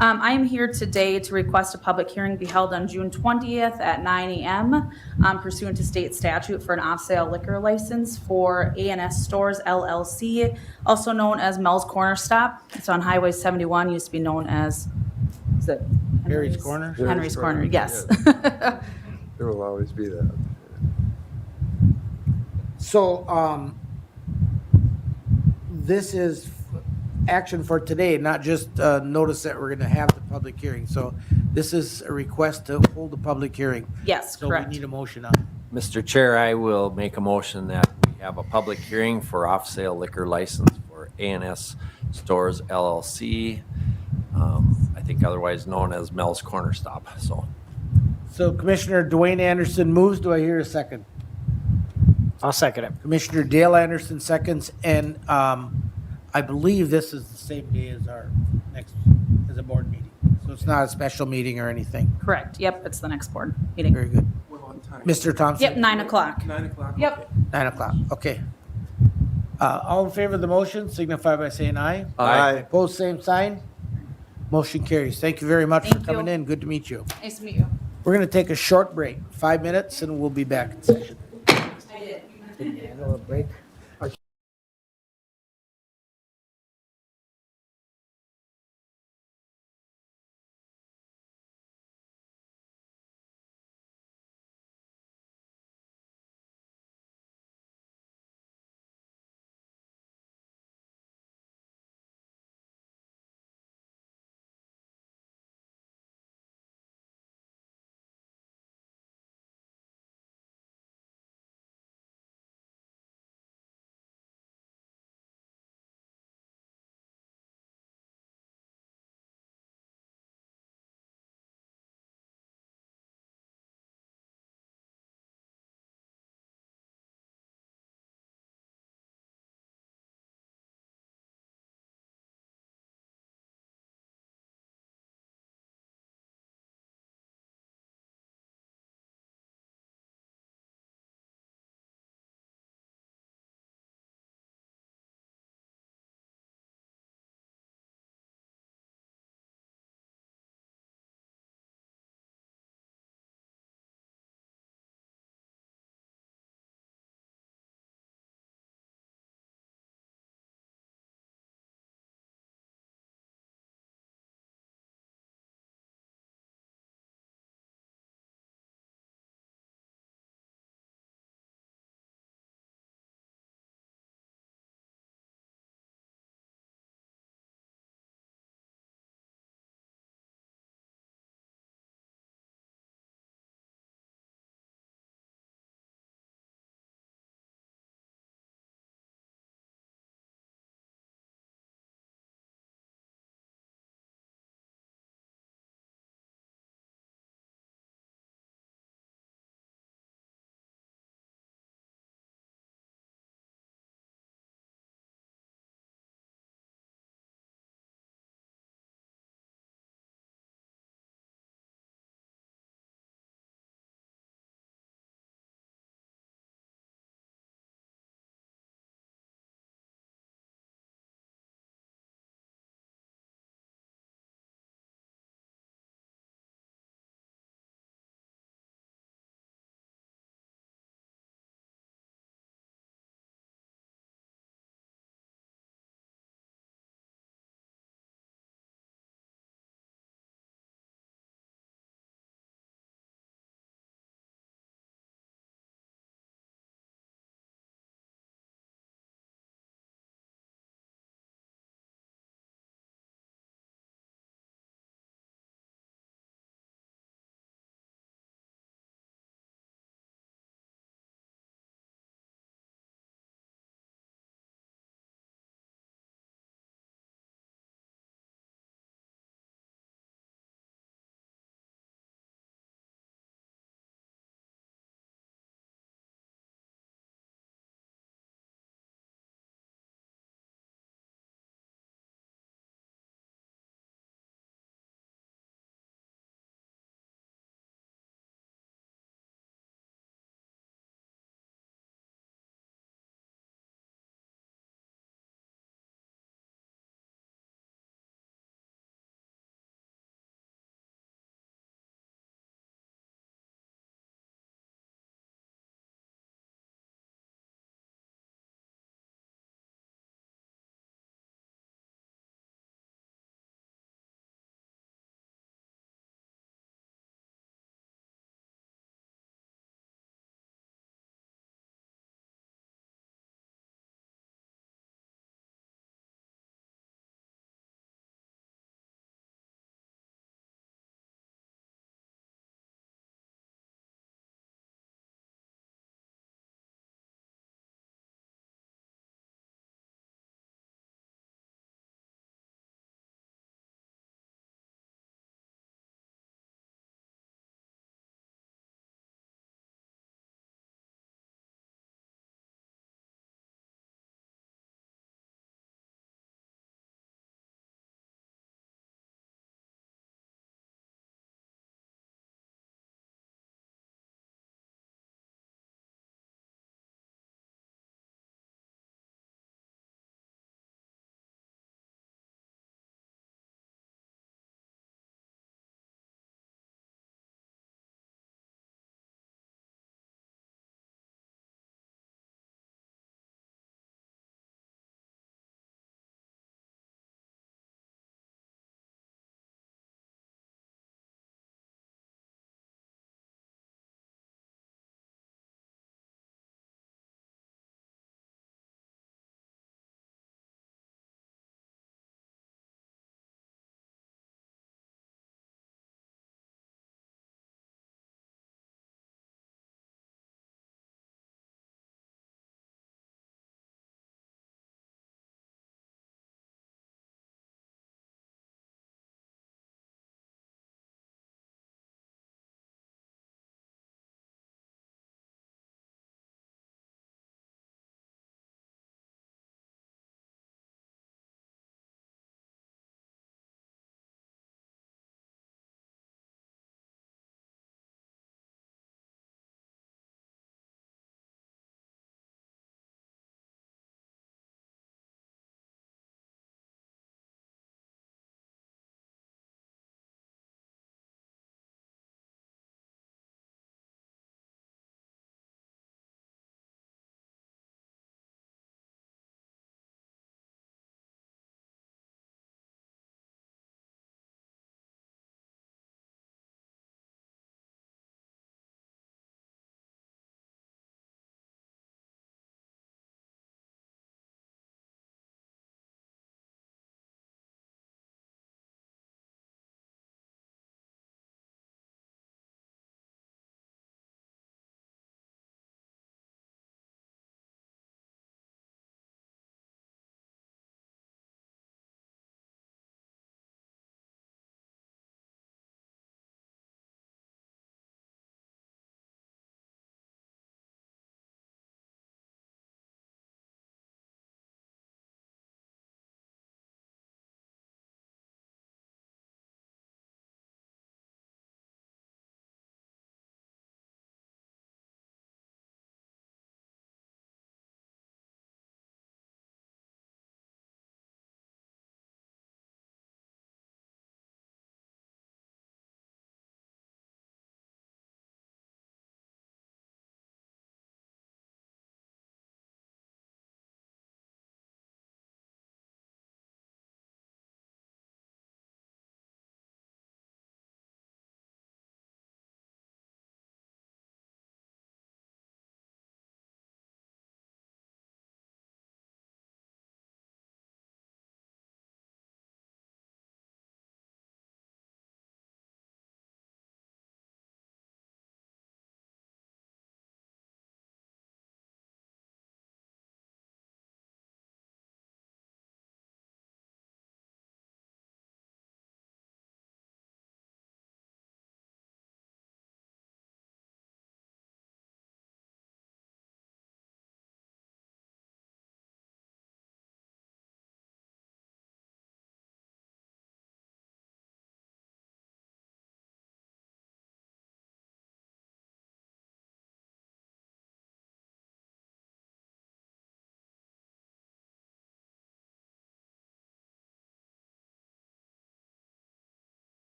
[SPEAKER 11] I am here today to request a public hearing be held on June 20th at 9 a.m. Pursuant to state statute for an off-sale liquor license for A&S Stores LLC, also known as Mel's Corner Stop. It's on Highway 71, used to be known as, is it?
[SPEAKER 3] Harry's Corner?
[SPEAKER 11] Henry's Corner, yes.
[SPEAKER 2] There will always be that.
[SPEAKER 3] So, this is action for today, not just notice that we're going to have the public hearing. So this is a request to hold the public hearing.
[SPEAKER 11] Yes,
[SPEAKER 3] So
[SPEAKER 11] correct.
[SPEAKER 3] we need a motion on it.
[SPEAKER 7] Mr. Chair, I will make a motion that we have a public hearing for off-sale liquor license for A&S Stores LLC, I think otherwise known as Mel's Corner Stop, so.
[SPEAKER 3] So Commissioner Dwayne Anderson moves. Do I hear a second?
[SPEAKER 12] I'll second it.
[SPEAKER 3] Commissioner Dale Anderson seconds, and I believe this is the same day as our next, as a board meeting. So it's not a special meeting or anything.
[SPEAKER 11] Correct. Yep, it's the next board meeting.
[SPEAKER 3] Very good.
[SPEAKER 10] What about time?
[SPEAKER 3] Mr. Thompson?
[SPEAKER 11] Yep, 9 o'clock.
[SPEAKER 10] 9 o'clock?
[SPEAKER 11] Yep.
[SPEAKER 3] 9 o'clock, okay. All in favor of the motion signify by saying aye.
[SPEAKER 2] Aye.
[SPEAKER 3] Opposed, same sign. Motion carries. Thank you very much for
[SPEAKER 11] Thank you.
[SPEAKER 3] coming in. Good to meet you.
[SPEAKER 11] Nice to meet you.
[SPEAKER 3] We're going to take a short break, 5 minutes, and we'll be back in session.
[SPEAKER 12] Break.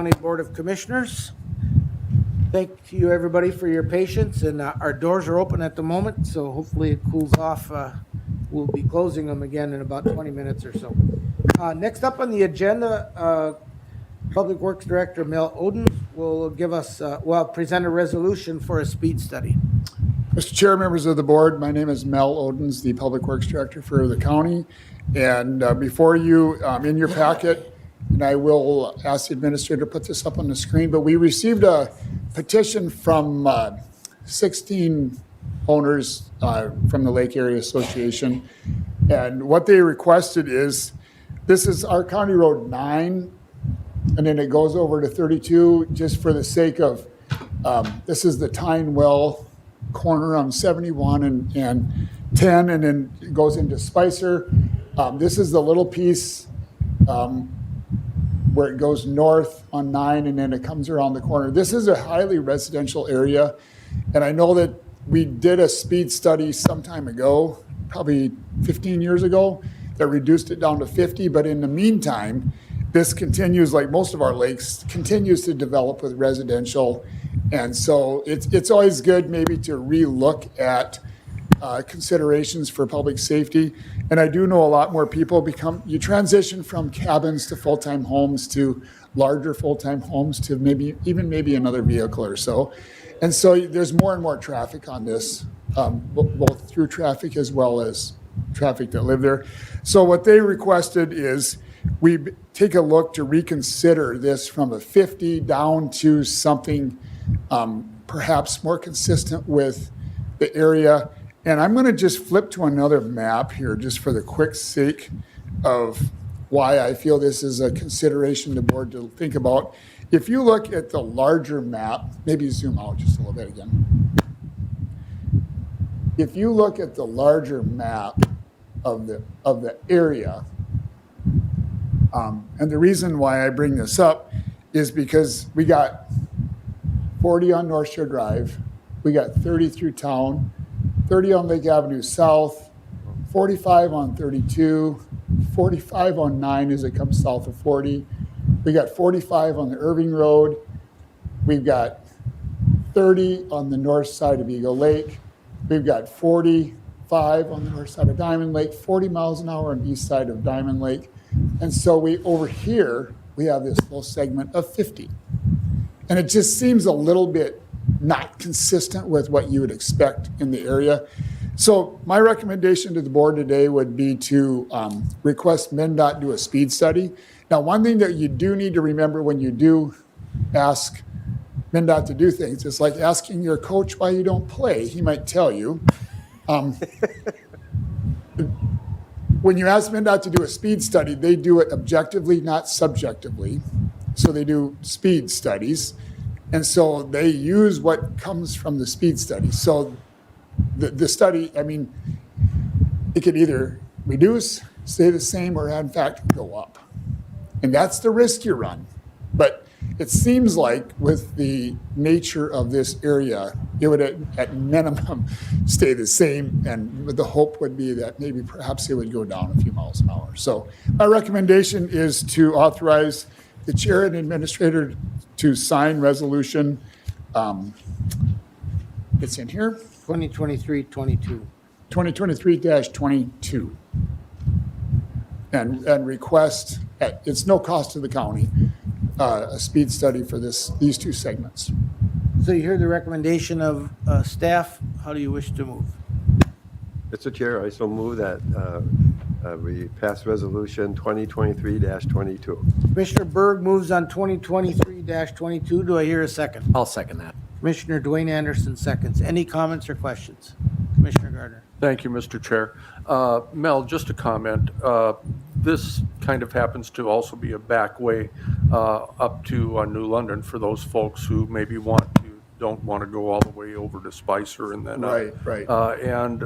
[SPEAKER 3] County Board of Commissioners. Thank you, everybody, for your patience, and our doors are open at the moment, so hopefully it cools off. We'll be closing them again in about 20 minutes or so. Next up on the agenda, Public Works Director Mel Oden will give us, present a resolution for a speed study.
[SPEAKER 13] Mr. Chair, members of the board, my name is Mel Odens, the Public Works Director for the county. And before you, in your packet, and I will ask the administrator to put this up on the screen, but we received a petition from 16 owners from the Lake Area Association. And what they requested is, this is our County Road 9, and then it goes over to 32, just for the sake of, this is the Tyne Well corner on 71 and 10, and then it goes into Spicer. This is the little piece where it goes north on 9, and then it comes around the corner. This is a highly residential area, and I know that we did a speed study some time ago, probably 15 years ago, that reduced it down to 50, but in the meantime, this continues, like most of our lakes, continues to develop with residential. And so it's always good maybe to relook at considerations for public safety. And I do know a lot more people you transition from cabins to full-time homes to larger full-time homes to maybe another vehicle or so. And so there's more and more traffic on this, both through traffic as well as traffic that live there. So what they requested is we take a look to reconsider this from a 50 down to something perhaps more consistent with the area. And I'm going to just flip to another map here just for the quick sake of why I feel this is a consideration the board to think about. If you look at the larger map, maybe zoom out just a little bit again. If you look at the larger map of the area, and the reason why I bring this up is because we got 40 on North Shore Drive, we got 30 through town, 30 on Lake Avenue South, 45 on 32, 45 on 9 as it comes south of 40. We got 45 on the Irving Road. We've got 30 on the north side of Eagle Lake. We've got 45 on the north side of Diamond Lake, 40 miles an hour on the east side of Diamond Lake. And so over here, we have this little segment of 50. And it just seems a little bit not consistent with what you would expect in the area. So my recommendation to the board today would be to request MnDOT do a speed study. Now, one thing that you do need to remember when you do ask MnDOT to do things, it's like asking your coach why you don't play. He might tell you. When you ask MnDOT to do a speed study, they do it objectively, not subjectively. So they do speed studies. And so they use what comes from the speed study. So the study, I mean, it could either reduce, stay the same, or in fact go up. And that's the risk you run. But it seems like with the nature of this area, it would at minimum stay the same, and the hope would be that maybe perhaps it would go down a few miles an hour. So my recommendation is to authorize the chair and administrator to sign resolution. It's in here.
[SPEAKER 3] 2023-22.
[SPEAKER 13] 2023-22. And request, it's no cost to the county, a speed study for these two segments.
[SPEAKER 3] So you heard the recommendation of staff. How do you wish to move?
[SPEAKER 2] Mr. Chair, I so move that we pass resolution 2023-22.
[SPEAKER 3] Commissioner Berg moves on 2023-22. Do I hear a second?
[SPEAKER 7] I'll second that.
[SPEAKER 3] Commissioner Dwayne Anderson seconds. Any comments or questions? Commissioner Gardner.
[SPEAKER 5] Thank you, Mr. Chair. Mel, just a comment. This kind of happens to also be a back way up to New London for those folks who maybe don't want to go all the way over to Spicer and then
[SPEAKER 13] Right.
[SPEAKER 5] And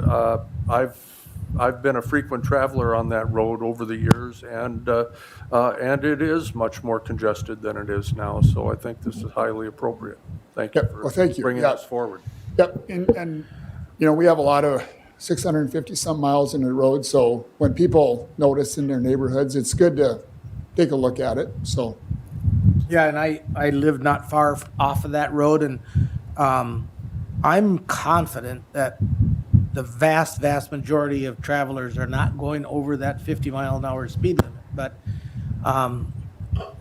[SPEAKER 5] I've been a frequent traveler on that road over the years, and it is much more congested than it is now. So I think this is highly appropriate. Thank you
[SPEAKER 13] Yep.
[SPEAKER 5] for
[SPEAKER 13] Well, thank you.
[SPEAKER 5] bringing
[SPEAKER 13] Yeah.
[SPEAKER 5] this forward.
[SPEAKER 13] Yep, and we have a lot of 650 some miles in the road, so when people notice in their neighborhoods, it's good to take a look at it, so.
[SPEAKER 3] Yeah, and I live not far off of that road, and I'm confident that the vast, vast majority of travelers are not going over that 50-mile-an-hour speed limit. But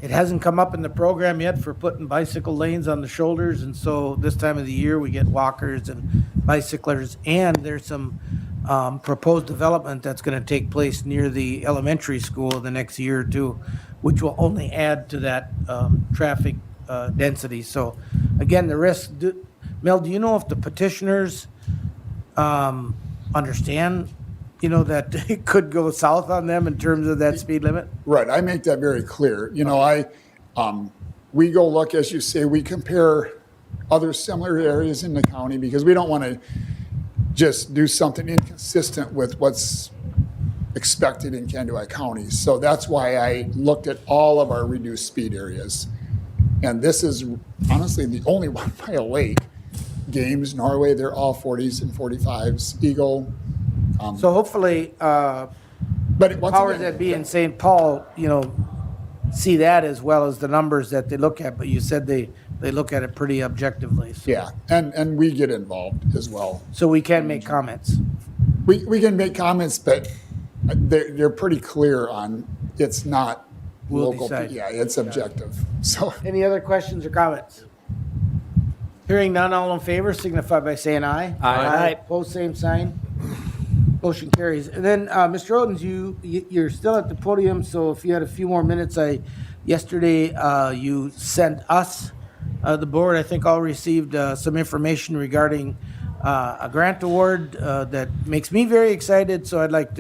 [SPEAKER 3] it hasn't come up in the program yet for putting bicycle lanes on the shoulders, and so this time of the year, we get walkers and bicyclers, and there's some proposed development that's going to take place near the elementary school the next year or two, which will only add to that traffic density. So again, the risk, Mel, do you know if the petitioners understand, that it could go south on them in terms of that speed limit?
[SPEAKER 13] Right, I make that very clear. We go look, as you say, we compare other similar areas in the county because we don't want to just do something inconsistent with what's expected in Kandiyohi County. So that's why I looked at all of our reduced speed areas. And this is honestly the only one by a lake. Games, Norway, they're all 40s and 45s. Eagle.
[SPEAKER 3] So hopefully,
[SPEAKER 13] But once
[SPEAKER 3] powers
[SPEAKER 13] again,
[SPEAKER 3] that be in St. Paul, see that as well as the numbers that they look at, but you said they look at it pretty objectively. So,
[SPEAKER 13] yeah, and we get involved as well.
[SPEAKER 3] so we can make comments.
[SPEAKER 13] We can make comments, but they're pretty clear on it's not
[SPEAKER 3] We'll
[SPEAKER 13] local.
[SPEAKER 3] decide.
[SPEAKER 13] Yeah, it's objective. So
[SPEAKER 3] Any other questions or comments? Hearing none, all in favor signify by saying aye.
[SPEAKER 12] Aye.
[SPEAKER 3] Opposed, same sign. Motion carries. And then, Mr. Odens, you're still at the podium, so if you had a few more minutes, yesterday, you sent us, the board, I think all received some information regarding a grant award that makes me very excited, so I'd like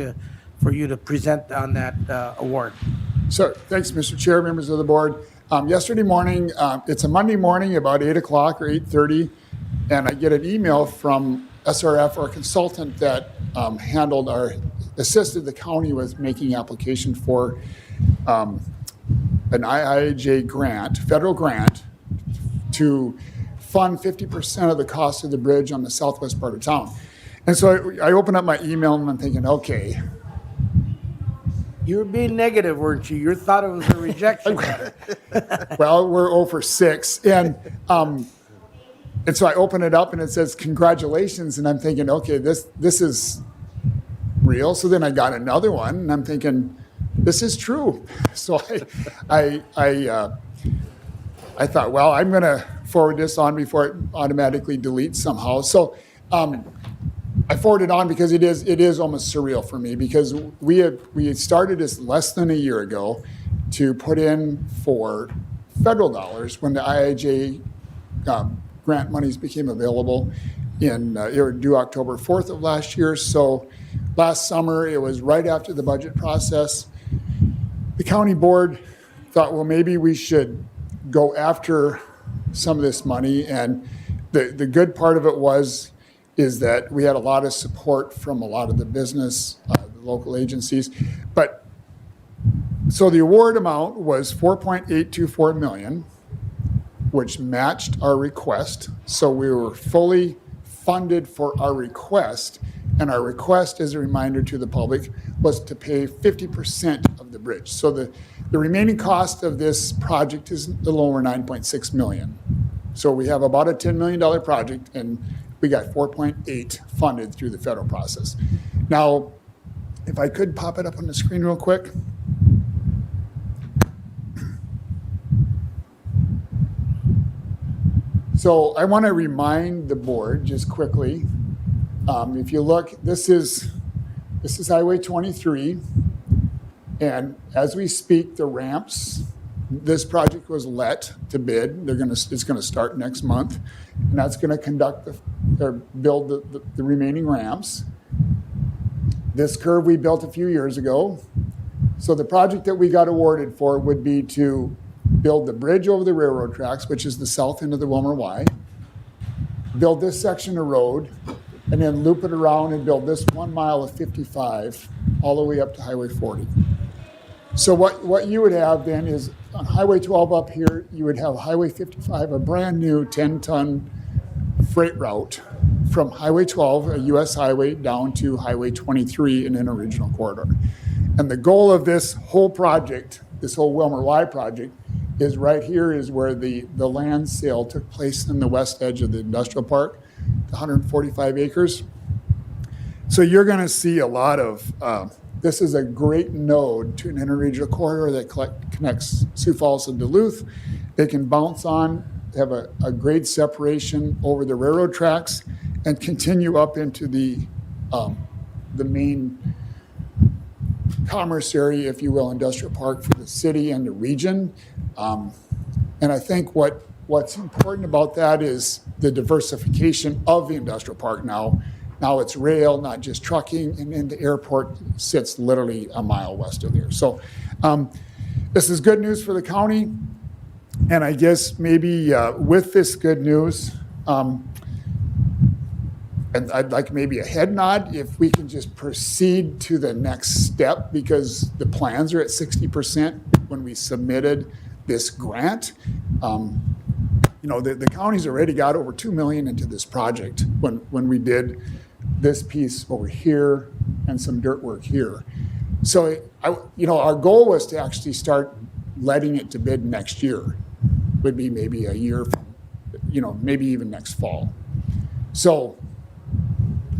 [SPEAKER 3] for you to present on that award.
[SPEAKER 13] So, thanks, Mr. Chair, members of the board. Yesterday morning, it's a Monday morning, about 8 o'clock or 8:30, and I get an email from SRF, our consultant that assisted the county with making application for an IIJA grant, federal grant, to fund 50% of the cost of the bridge on the southwest part of town. And so I open up my email and I'm thinking, okay.
[SPEAKER 3] You were being negative, weren't you? You thought it was a rejection letter.
[SPEAKER 13] Well, we're 0 for 6. And so I open it up and it says, congratulations. And I'm thinking, okay, this is real. So then I got another one and I'm thinking, this is true. So I thought, well, I'm going to forward this on before it automatically deletes somehow. So I forwarded on because it is almost surreal for me because we had started this less than a year ago to put in for federal dollars when the IIJA grant monies became available they were due October 4th of last year. So last summer, it was right after the budget process. The county board thought, well, maybe we should go after some of this money. And the good part of it is that we had a lot of support from a lot of the business, the local agencies. But so the award amount was $4.824 million, which matched our request. So we were fully funded for our request. And our request, as a reminder to the public, was to pay 50% of the bridge. So the remaining cost of this project is a little over $9.6 million. So we have about a $10 million project, and we got 4.8 funded through the federal process. Now, if I could pop it up on the screen real quick. So I want to remind the board just quickly, if you look, this is Highway 23, and as we speak, the ramps, this project was let to bid. It's going to start next month, and that's going to build the remaining ramps. This curve we built a few years ago. So the project that we got awarded for would be to build the bridge over the railroad tracks, which is the south end of the Wilmer Y, build this section of road, and then loop it around and build this 1 mile of 55 all the way up to Highway 40. So what you would have then is on Highway 12 up here, you would have Highway 55, a brand new 10-ton freight route from Highway 12, a US highway, down to Highway 23 in an original corridor. And the goal of this whole project, this whole Wilmer Y project, is right here is where the land sale took place in the west edge of the industrial park, the 145 acres. So you're going to see a lot of, this is a great node to an interregional corridor that connects Sioux Falls and Duluth. They can bounce on, have a great separation over the railroad tracks and continue up into the main commerce area, if you will, industrial park for the city and the region. And I think what's important about that is the diversification of the industrial park now. Now it's rail, not just trucking, and then the airport sits literally a mile west of there. So this is good news for the county. And I guess maybe with this good news, and I'd like maybe a head nod if we can just proceed to the next step, because the plans are at 60% when we submitted this grant. You know, the county's already got over 2 million into this project when we did this piece over here and some dirt work here. So, you know, our goal was to actually start letting it to bid next year, would be maybe a year from, you know, maybe even next fall. So,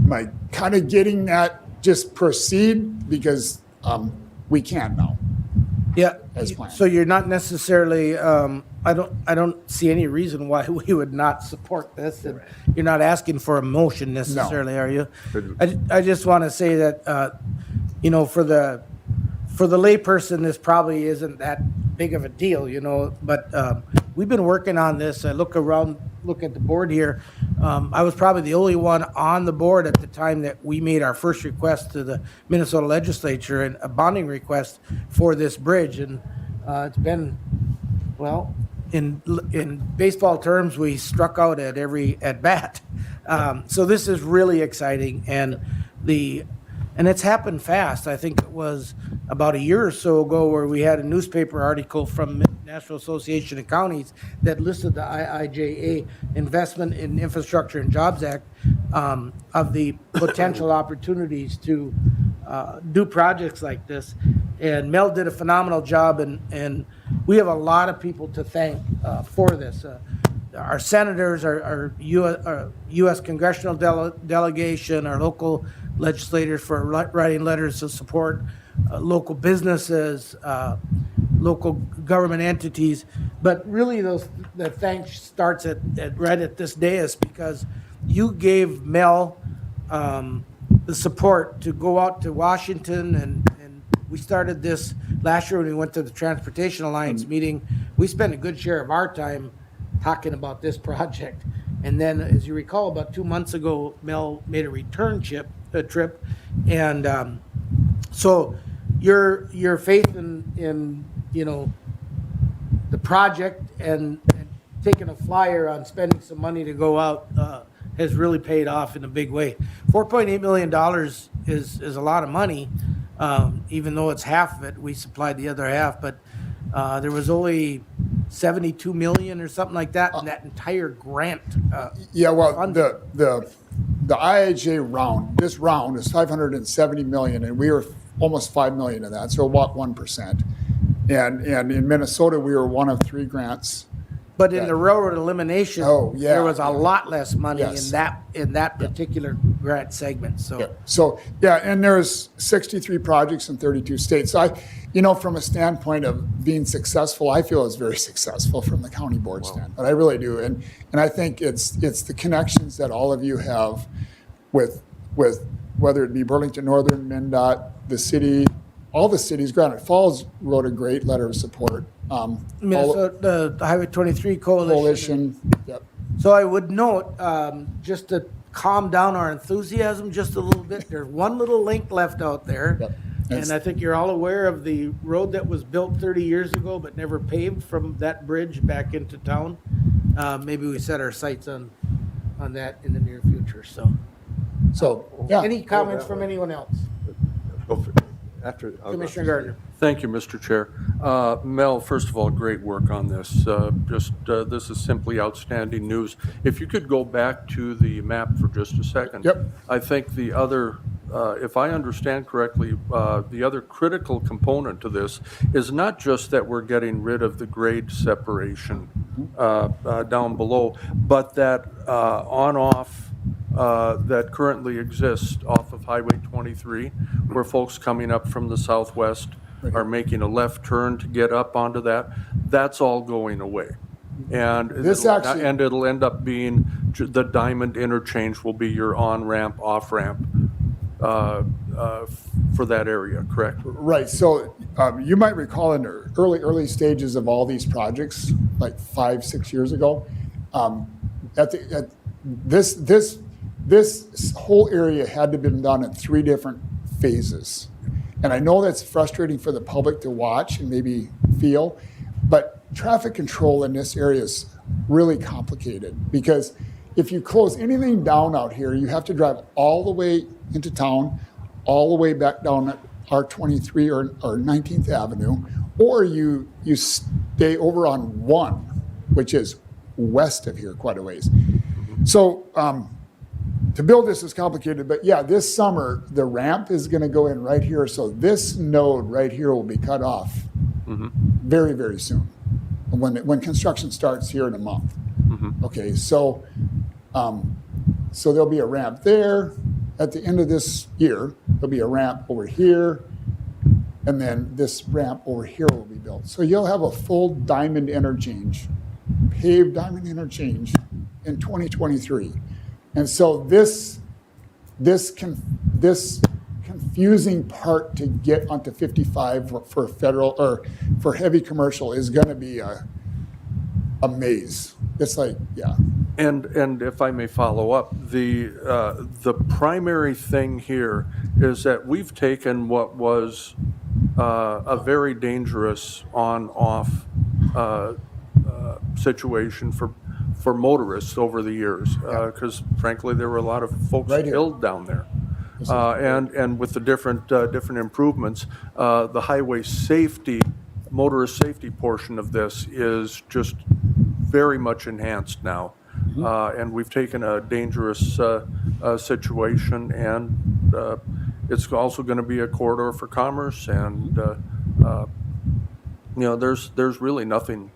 [SPEAKER 13] am I kind of getting that just proceed because we can now?
[SPEAKER 3] Yeah,
[SPEAKER 13] As planned.
[SPEAKER 3] so you're not necessarily, I don't see any reason why we would not support this. And you're not asking for a motion necessarily, are you? I just want to say that, you know, for the layperson, this probably isn't that big of a deal, you know, but we've been working on this. I look at the board here. I was probably the only one on the board at the time that we made our first request to the Minnesota legislature and a bonding request for this bridge. And it's been, well, in baseball terms, we struck out at every at bat. So this is really exciting, and it's happened fast. I think it was about a year or so ago where we had a newspaper article from National Association of Counties that listed the IIJA Investment in Infrastructure and Jobs Act of the potential opportunities to do projects like this. And Mel did a phenomenal job, and we have a lot of people to thank for this. Our senators, our U.S. congressional delegation, our local legislators for writing letters of support, local businesses, local government entities. But really, the thanks starts right at this dais, because you gave Mel the support to go out to Washington, and we started this last year when we went to the Transportation Alliance meeting. We spent a good share of our time talking about this project. And then, as you recall, about 2 months ago, Mel made a return trip. And so your faith in you know, the project and taking a flyer on spending some money to go out has really paid off in a big way. $4.8 million is a lot of money, even though it's half of it. We supplied the other half, but there was only 72 million or something like that in that entire grant.
[SPEAKER 13] Yeah, well,
[SPEAKER 3] funding.
[SPEAKER 13] the IIJ round, this round is 570 million, and we were almost 5 million of that, so about 1%. And in Minnesota, we were one of 3 grants.
[SPEAKER 3] But in the railroad elimination,
[SPEAKER 13] Oh, yeah.
[SPEAKER 3] there was a lot less money
[SPEAKER 13] Yes.
[SPEAKER 3] in that particular grant segment. So
[SPEAKER 13] Yeah. So, yeah, and there's 63 projects in 32 states. So you know, from a standpoint of being successful, I feel it's very successful from the county board standpoint. I really do. And I think it's the connections that all of you have with whether it be Burlington Northern, MnDOT, the city, all the cities. Granite Falls wrote a great letter of support.
[SPEAKER 3] Minnesota, the Highway 23
[SPEAKER 13] Coalition, yep.
[SPEAKER 3] So I would note, just to calm down our enthusiasm just a little bit, there's one little link left out there.
[SPEAKER 13] Yep.
[SPEAKER 3] And I think you're all aware of the road that was built 30 years ago but never paved from that bridge back into town. Maybe we set our sights on that in the near future, so.
[SPEAKER 13] So, yeah.
[SPEAKER 3] Any comments from anyone else?
[SPEAKER 2] Go for it. After, I'll go.
[SPEAKER 3] Commissioner Gardner.
[SPEAKER 5] Thank you, Mr. Chair. Mel, first of all, great work on this. This is simply outstanding news. If you could go back to the map for just a second.
[SPEAKER 13] Yep.
[SPEAKER 5] I think the other if I understand correctly, the other critical component to this is not just that we're getting rid of the grade separation down below, but that on-off that currently exists off of Highway 23, where folks coming up from the southwest are making a left turn to get up onto that, that's all going away. And
[SPEAKER 13] This
[SPEAKER 5] it'll-
[SPEAKER 13] actually-
[SPEAKER 5] and it'll end up being, the Diamond interchange will be your on-ramp, off-ramp for that area, correct?
[SPEAKER 13] Right, so you might recall in the early stages of all these projects, like 5-6 years ago, this whole area had to been done in 3 different phases. And I know that's frustrating for the public to watch and maybe feel, but traffic control in this area is really complicated because if you close anything down out here, you have to drive all the way into town, all the way back down at R23 or 19th Avenue, or you stay over on 1, which is west of here quite a ways. So to build this is complicated, but yeah, this summer, the ramp is going to go in right here. So this node right here will be cut off very, very soon when construction starts here in a month. Okay, so there'll be a ramp there. At the end of this year, there'll be a ramp over here, and then this ramp over here will be built. So you'll have a full diamond interchange, paved diamond interchange in 2023. And so this confusing part to get onto 55 for federal or for heavy commercial is going to be a maze. It's like, yeah.
[SPEAKER 5] And if I may follow up, the primary thing here is that we've taken what was a very dangerous on-off situation for motorists over the years, because frankly, there were a lot of folks
[SPEAKER 13] Right here.
[SPEAKER 5] killed down there. And with the different improvements, the highway safety, motorist safety portion of this is just very much enhanced now. And we've taken a dangerous situation, and it's also going to be a corridor for commerce, and there's really nothing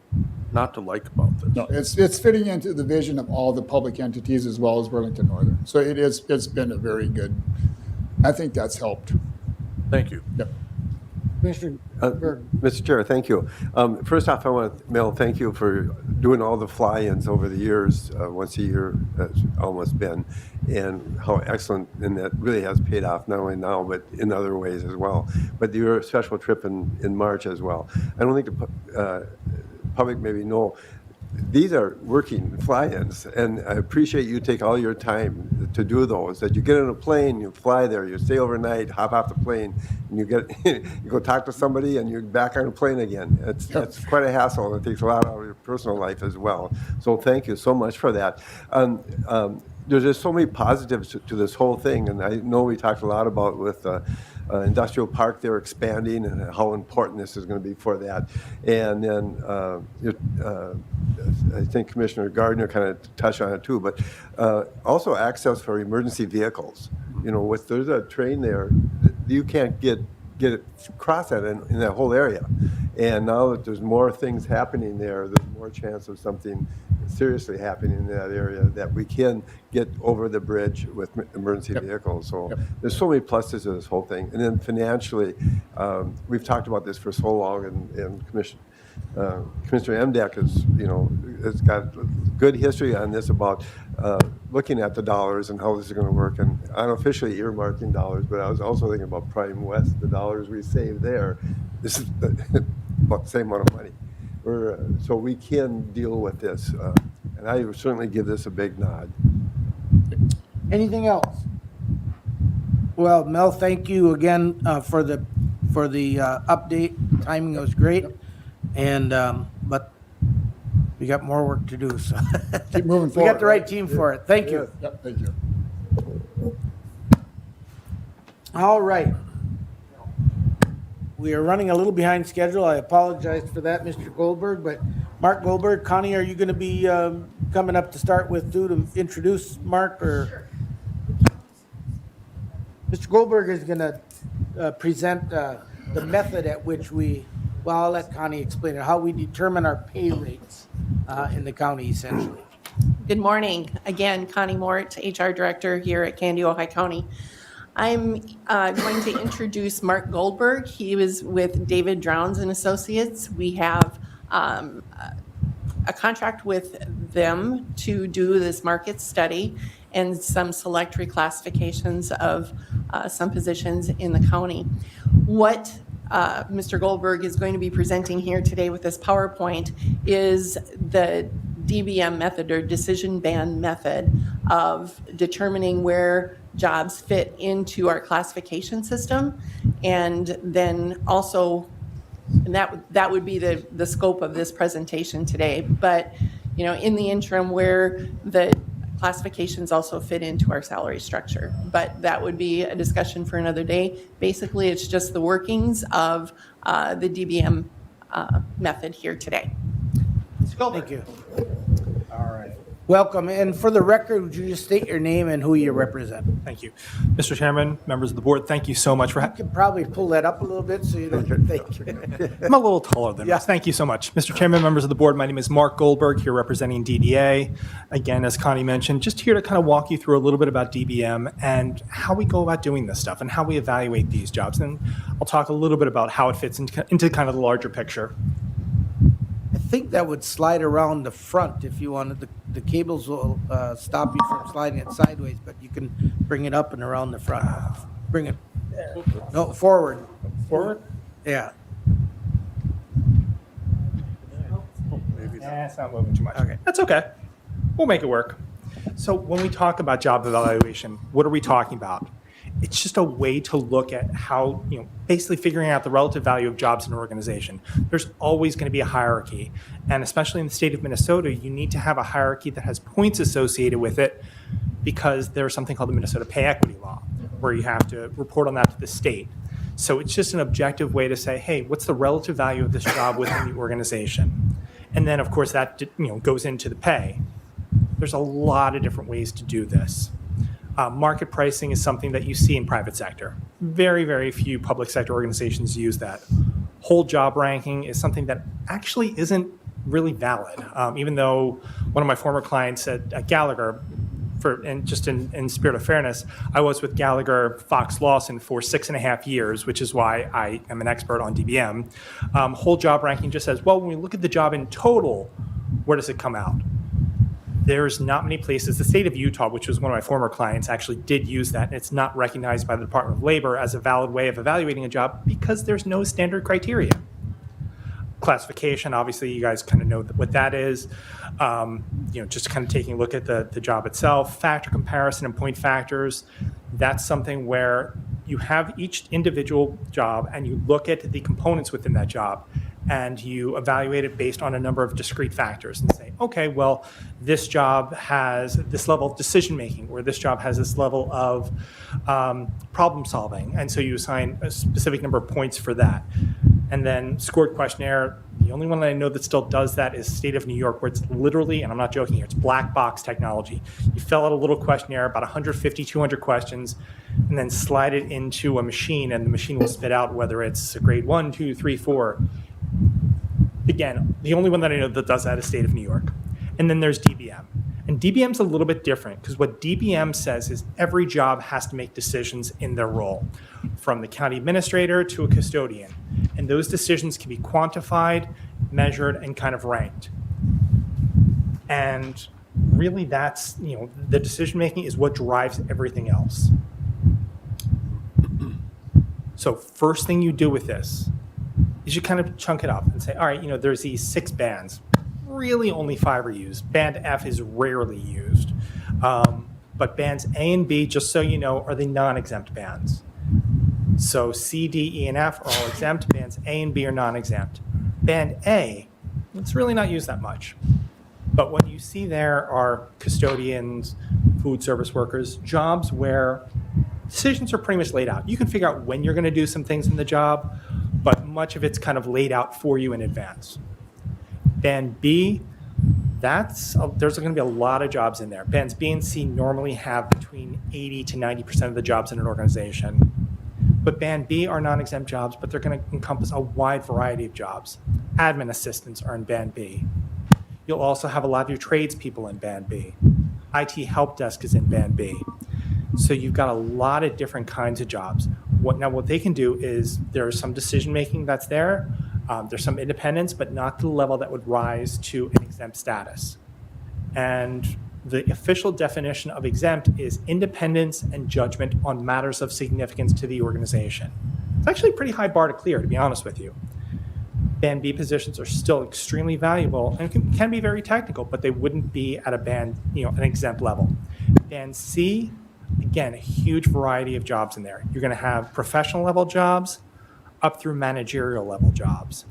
[SPEAKER 5] not to like about this.
[SPEAKER 13] No, it's fitting into the vision of all the public entities as well as Burlington Northern. So it's been a very good, I think that's helped.
[SPEAKER 5] Thank you.
[SPEAKER 13] Yep.
[SPEAKER 3] Commissioner Berg.
[SPEAKER 2] Mr. Chair, thank you. First off, I want to, Mel, thank you for doing all the fly-ins over the years, once a year it's almost been, and how excellent, and that really has paid off not only now, but in other ways as well. But your special trip in March as well. I don't think the public maybe know, these are working fly-ins, and I appreciate you take all your time to do those, that you get on a plane, you fly there, you stay overnight, hop off the plane, and you go talk to somebody, and you're back on a plane again. It's quite a hassle, and it takes a lot out of your personal life as well. So thank you so much for that. There's just so many positives to this whole thing, and I know we talked a lot about with industrial park there expanding and how important this is going to be for that. And then I think Commissioner Gardner kind of touched on it too, but also access for emergency vehicles. There's a train there, you can't get across that in that whole area. And now that there's more things happening there, there's more chance of something seriously happening in that area, that we can get over the bridge with emergency vehicles. So there's so many pluses to this whole thing. And then financially, we've talked about this for so long, and Commissioner MDEC has got good history on this about looking at the dollars and how this is going to work, and unofficially earmarking dollars, but I was also thinking about Prime West, the dollars we save there. This is about the same amount of money. So we can deal with this, and I would certainly give this a big nod.
[SPEAKER 3] Anything else? Well, Mel, thank you again for the update. Timing was great, and but we got more work to do. So
[SPEAKER 13] Keep moving
[SPEAKER 3] we
[SPEAKER 13] forward.
[SPEAKER 3] got the right team for it. Thank you.
[SPEAKER 13] Yep, thank you.
[SPEAKER 3] All right. We are running a little behind schedule. I apologize for that, Mr. Goldberg, but Mark Goldberg, Connie, are you going to be coming up to start with too to introduce Mark, or? Mr. Goldberg is going to present the method at which well, I'll let Connie explain it, how we determine our pay rates in the county essentially.
[SPEAKER 9] Good morning. Again, Connie Mort, HR Director here at Candy, Ojai County. I'm going to introduce Mark Goldberg. He was with David Drowns and Associates. We have a contract with them to do this market study and some select reclassifications of some positions in the county. What Mr. Goldberg is going to be presenting here today with this PowerPoint is the DBM method, or decision band method, of determining where jobs fit into our classification system. And then also, and that would be the scope of this presentation today. But, you know, in the interim, where the classifications also fit into our salary structure. But that would be a discussion for another day. Basically, it's just the workings of the DBM method here today. Mr. Goldberg.
[SPEAKER 3] Thank you. All right. Welcome. And for the record, would you just state your name and who you represent?
[SPEAKER 14] Thank you. Mr. Chairman, members of the board, thank you so much for
[SPEAKER 3] You can probably pull that up a little bit so you don't think.
[SPEAKER 14] I'm a little taller than this. Thank you so much. Mr. Chairman, members of the board, my name is Mark Goldberg, here representing DDA. Again, as Connie mentioned, just here to kind of walk you through a little bit about DBM and how we go about doing this stuff and how we evaluate these jobs. And I'll talk a little bit about how it fits into kind of the larger picture.
[SPEAKER 3] I think that would slide around the front if you wanted. The cables will stop you from sliding it sideways, but you can bring it up and around the front. Bring it, no, forward.
[SPEAKER 14] Forward?
[SPEAKER 3] Yeah.
[SPEAKER 14] It's not moving too much.
[SPEAKER 3] Okay.
[SPEAKER 14] That's okay. We'll make it work. So when we talk about job evaluation, what are we talking about? It's just a way to look at how, basically figuring out the relative value of jobs in an organization. There's always going to be a hierarchy. And especially in the state of Minnesota, you need to have a hierarchy that has points associated with it, because there's something called the Minnesota Pay Equity Law, where you have to report on that to the state. So it's just an objective way to say, hey, what's the relative value of this job within the organization? And then, of course, that goes into the pay. There's a lot of different ways to do this. Market pricing is something that you see in private sector. Very, very few public sector organizations use that. Whole job ranking is something that actually isn't really valid. Even though one of my former clients at Gallagher, in spirit of fairness, I was with Gallagher Fox Lawson for 6.5 years, which is why I am an expert on DBM. Whole job ranking just says, well, when we look at the job in total, where does it come out? There's not many places. The state of Utah, which was one of my former clients, actually did use that, and it's not recognized by the Department of Labor as a valid way of evaluating a job because there's no standard criteria. Classification, obviously, you guys kind of know what that is. Just kind of taking a look at the job itself. Factor comparison and point factors, that's something where you have each individual job and you look at the components within that job and you evaluate it based on a number of discrete factors and say, okay, well, this job has this level of decision making, or this job has this level of problem solving. And so you assign a specific number of points for that. And then scored questionnaire, the only one that I know that still does that is State of New York, where it's literally, and I'm not joking here, it's black box technology. You fill out a little questionnaire, about 150, 200 questions, and then slide it into a machine, and the machine will spit out whether it's a grade 1, 2, 3, 4. Again, the only one that I know that does that is State of New York. And then there's DBM. And DBM's a little bit different, because what DBM says is every job has to make decisions in their role, from the county administrator to a custodian. And those decisions can be quantified, measured, and kind of ranked. And really that's, the decision making is what drives everything else. So first thing you do with this is you kind of chunk it up and say, all right, there's these 6 bands. Really only 5 are used. Band F is rarely used. But bands A and B, just so you know, are the non-exempt bands. So C, D, E, and F are all exempt. Bands A and B are non-exempt. Band A, it's really not used that much. But what you see there are custodians, food service workers, jobs where decisions are pretty much laid out. You can figure out when you're going to do some things in the job, but much of it's kind of laid out for you in advance. Band B, there's going to be a lot of jobs in there. Bands B and C normally have between 80 to 90% of the jobs in an organization. But Band B are non-exempt jobs, but they're going to encompass a wide variety of jobs. Admin assistants are in Band B. You'll also have a lot of your tradespeople in Band B. IT help desk is in Band B. So you've got a lot of different kinds of jobs. What they can do is there's some decision-making that's there. There's some independence, but not to the level that would rise to an exempt status. And the official definition of exempt is independence and judgment on matters of significance to the organization. It's actually a pretty high bar to clear, to be honest with you. Band B positions are still extremely valuable and can be very technical, but they wouldn't be at a band, an exempt level. Band C, again, a huge variety of jobs in there. You're going to have professional level jobs up through managerial level jobs.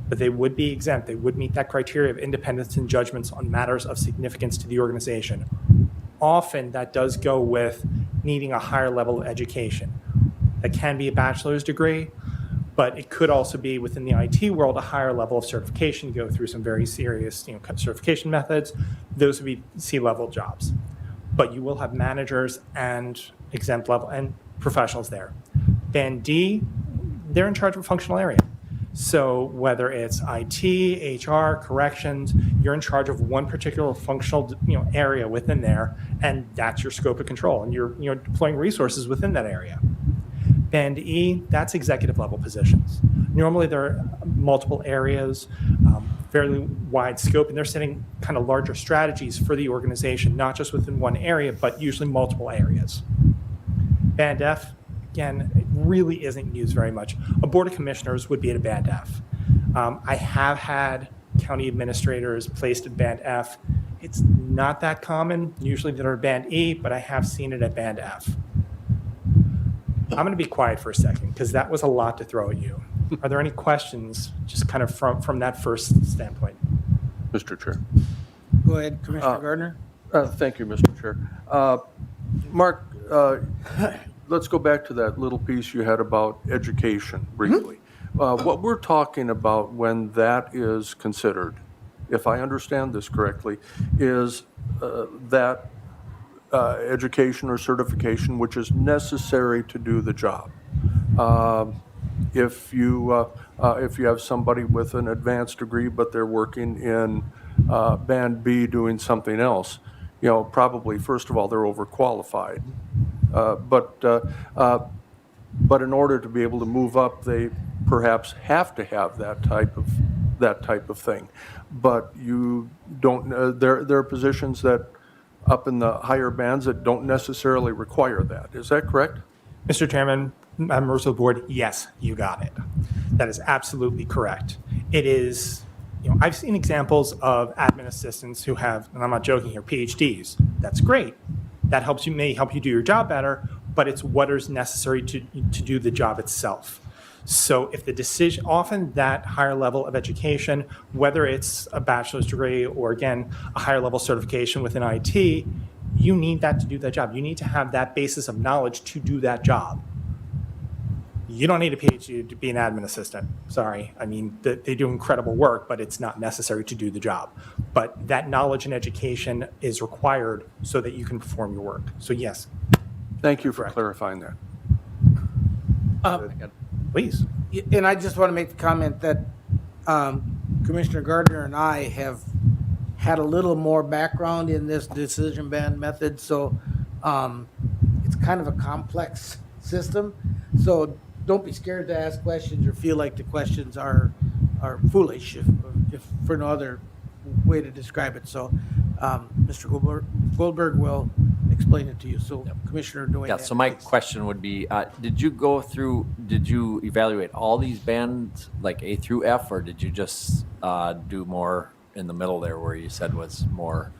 [SPEAKER 14] But they would be exempt. They would meet that criteria of independence and judgments on matters of significance to the organization. Often that does go with needing a higher level of education. That can be a bachelor's degree, but it could also be within the IT world a higher level of certification, go through some very serious certification methods. Those would be C-level jobs. But you will have managers and exempt level and professionals there. Band D, they're in charge of a functional area. So whether it's IT, HR, corrections, you're in charge of one particular functional area within there, and that's your scope of control, and you're deploying resources within that area. Band E, that's executive level positions. Normally there are multiple areas, fairly wide scope, and they're setting kind of larger strategies for the organization, not just within one area, but usually multiple areas. Band F, again, it really isn't used very much. A board of commissioners would be at a Band F. I have had county administrators placed at Band F. It's not that common. Usually they're at Band E, but I have seen it at Band F. I'm going to be quiet for a second because that was a lot to throw at you. Are there any questions just kind of from that first standpoint?
[SPEAKER 5] Mr. Chair.
[SPEAKER 3] Go ahead, Commissioner Gardner.
[SPEAKER 5] Thank you, Mr. Chair. Mark, let's go back to that little piece you had about education briefly. What we're talking about when that is considered, if I understand this correctly, is that education or certification which is necessary to do the job. If you have somebody with an advanced degree but they're working in Band B doing something else, probably first of all they're overqualified. But in order to be able to move up, they perhaps have to have that type of thing. But you don't. There are positions that up in the higher bands that don't necessarily require that. Is that correct?
[SPEAKER 14] Mr. Chairman, members of the board, yes, you got it. That is absolutely correct. It is, I've seen examples of admin assistants who have, and I'm not joking here, PhDs. That's great. That may help you do your job better, but it's what is necessary to do the job itself. So if the decision, often that higher level of education, whether it's a bachelor's degree or again, a higher level certification within IT, you need that to do that job. You need to have that basis of knowledge to do that job. You don't need a PhD to be an admin assistant. Sorry. I mean, they do incredible work, but it's not necessary to do the job. But that knowledge and education is required so that you can perform your work. So yes.
[SPEAKER 5] Thank you for clarifying that.
[SPEAKER 14] Please.
[SPEAKER 3] And I just want to make the comment that Commissioner Gardner and I have had a little more background in this decision band method, so it's kind of a complex system. So don't be scared to ask questions or feel like the questions are foolish, if for no other way to describe it. So Mr. Goldberg will explain it to you. So Commissioner Duane.
[SPEAKER 7] Yeah, so my question would be, did you evaluate all these bands, like A through F, or did you just do more in the middle there where you said was more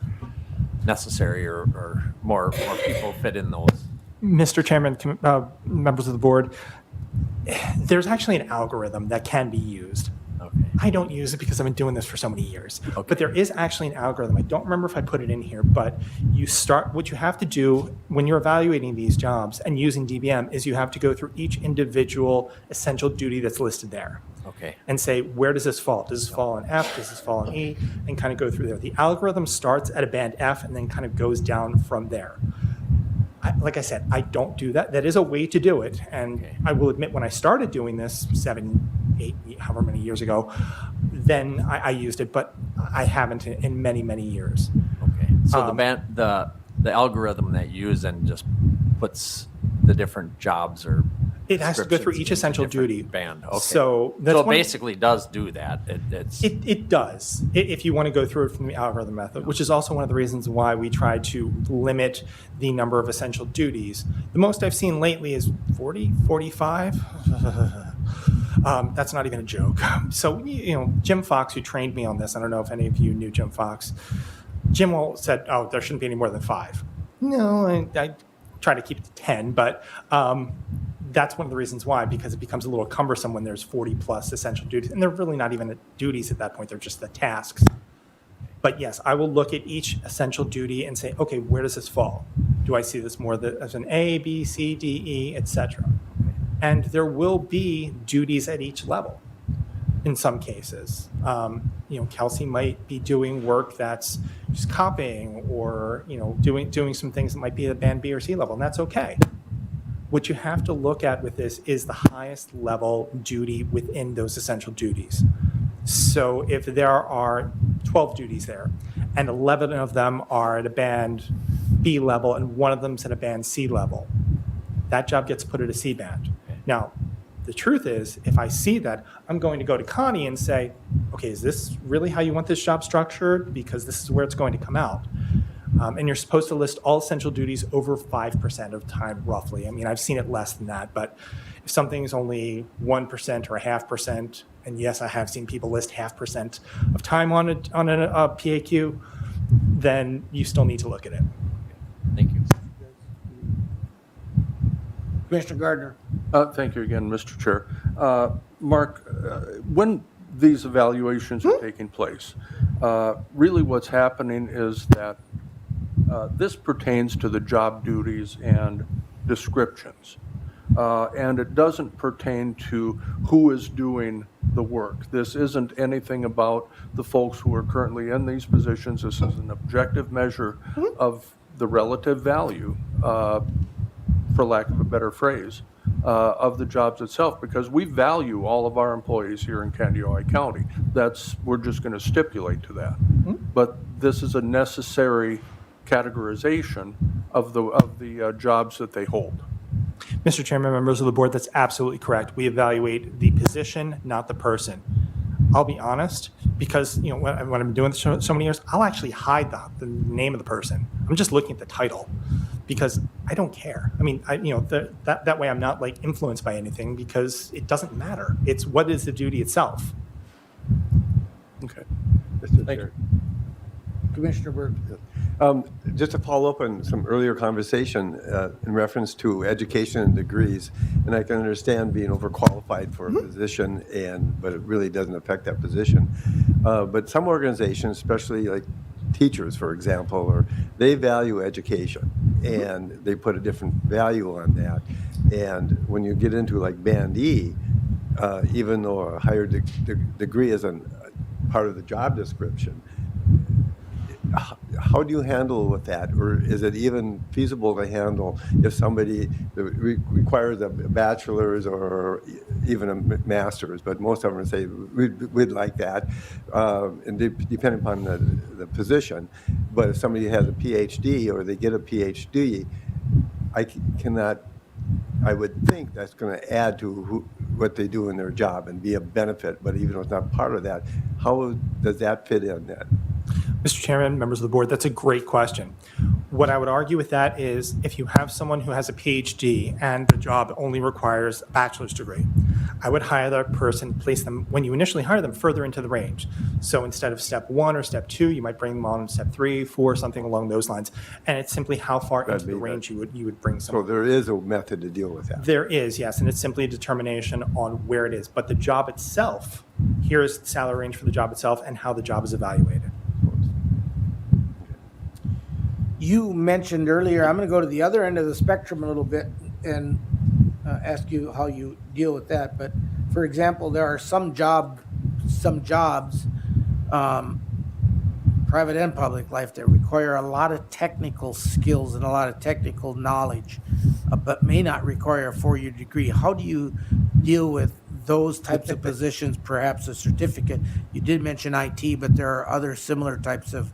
[SPEAKER 7] necessary or more people fit in those?
[SPEAKER 14] Mr. Chairman, members of the board, there's actually an algorithm that can be used.
[SPEAKER 7] Okay.
[SPEAKER 14] I don't use it because I've been doing this for so many years. Okay. But there is actually an algorithm. I don't remember if I put it in here, but what you have to do when you're evaluating these jobs and using DBM is you have to go through each individual essential duty that's listed there.
[SPEAKER 7] Okay. Okay.
[SPEAKER 14] and say, where does this fall? Does this fall in F? Does this fall in E? And kind of go through there. The algorithm starts at a band F and then kind of goes down from there. Like I said, I don't do that. That is a way to do it. And
[SPEAKER 7] Okay.
[SPEAKER 14] I will admit, when I started doing this 7, 8, however many years ago, then I used it, but I haven't in many, many years.
[SPEAKER 7] Okay. So the algorithm that you use and just puts the different jobs or
[SPEAKER 14] It has to go through
[SPEAKER 7] descriptions
[SPEAKER 14] each
[SPEAKER 7] into
[SPEAKER 14] essential
[SPEAKER 7] different
[SPEAKER 14] duty.
[SPEAKER 7] band. Okay.
[SPEAKER 14] So that's
[SPEAKER 7] So it
[SPEAKER 14] one-
[SPEAKER 7] basically does do that. It's
[SPEAKER 14] It does, if you want to go through it from the algorithm method, which is also one of the reasons why we try to limit the number of essential duties. The most I've seen lately is 40, 45. That's not even a joke. So, Jim Fox, who trained me on this, I don't know if any of you knew Jim Fox. Jim said, oh, there shouldn't be any more than 5. No, I try to keep it to 10, but that's one of the reasons why, because it becomes a little cumbersome when there's 40 plus essential duties. And they're really not even duties at that point, they're just the tasks. But yes, I will look at each essential duty and say, okay, where does this fall? Do I see this more as an A, B, C, D, E, etc.? And there will be duties at each level in some cases. Kelsey might be doing work that's just copying or, doing some things that might be at band B or C level, and that's okay. What you have to look at with this is the highest level duty within those essential duties. So if there are 12 duties there and 11 of them are at a band B level and one of them's at a band C level, that job gets put at a C band. Now, the truth is, if I see that, I'm going to go to Connie and say, okay, is this really how you want this job structured? Because this is where it's going to come out. And you're supposed to list all essential duties over 5% of time, roughly. I mean, I've seen it less than that, but if something's only 1% or 0.5%, and yes, I have seen people list 0.5% of time on a PAQ, then you still need to look at it.
[SPEAKER 7] Thank you.
[SPEAKER 3] Commissioner Gardner.
[SPEAKER 5] Thank you again, Mr. Chair. Mark, when these evaluations are taking place, really what's happening is that this pertains to the job duties and descriptions. And it doesn't pertain to who is doing the work. This isn't anything about the folks who are currently in these positions. This is an objective measure of the relative value, for lack of a better phrase, of the jobs itself, because we value all of our employees here in Kandiyohi County. We're just going to stipulate to that. But this is a necessary categorization of the jobs that they hold.
[SPEAKER 14] Mr. Chairman, members of the board, that's absolutely correct. We evaluate the position, not the person. I'll be honest, because when I've been doing this so many years, I'll actually hide the name of the person. I'm just looking at the title because I don't care. I mean, that way I'm not like influenced by anything because it doesn't matter. It's what is the duty itself.
[SPEAKER 5] Okay.
[SPEAKER 2] Mr.
[SPEAKER 5] Thank
[SPEAKER 2] Chair.
[SPEAKER 3] Commissioner Berg.
[SPEAKER 2] Just to follow up on some earlier conversation in reference to education and degrees, and I can understand being overqualified for a position, but it really doesn't affect that position. But some organizations, especially like teachers, for example, they value education, and they put a different value on that. And when you get into like Band E, even though a higher degree isn't part of the job description, how do you handle with that? Or is it even feasible to handle if somebody requires a bachelor's or even a master's? But most of them say, we'd like that, and depending upon the position. But if somebody has a PhD or they get a PhD, I would think that's going to add to what they do in their job and be a benefit, but even though it's not part of that, how does that fit in then?
[SPEAKER 14] Mr. Chairman, members of the board, that's a great question. What I would argue with that is if you have someone who has a PhD and the job only requires a bachelor's degree, I would hire that person, place them, when you initially hire them, further into the range. So instead of step 1 or step 2, you might bring them on in step 3, 4, something along those lines. And it's simply how far into the range you would bring
[SPEAKER 2] So
[SPEAKER 14] someone.
[SPEAKER 2] there is a method to deal with that.
[SPEAKER 14] There is, yes, and it's simply a determination on where it is. But the job itself, here is the salary range for the job itself and how the job is evaluated.
[SPEAKER 3] You mentioned earlier, I'm going to go to the other end of the spectrum a little bit and ask you how you deal with that. But for example, there are some jobs, private and public life, that require a lot of technical skills and a lot of technical knowledge, but may not require a four-year degree. How do you deal with those types of positions, perhaps a certificate? You did mention IT, but there are other similar types of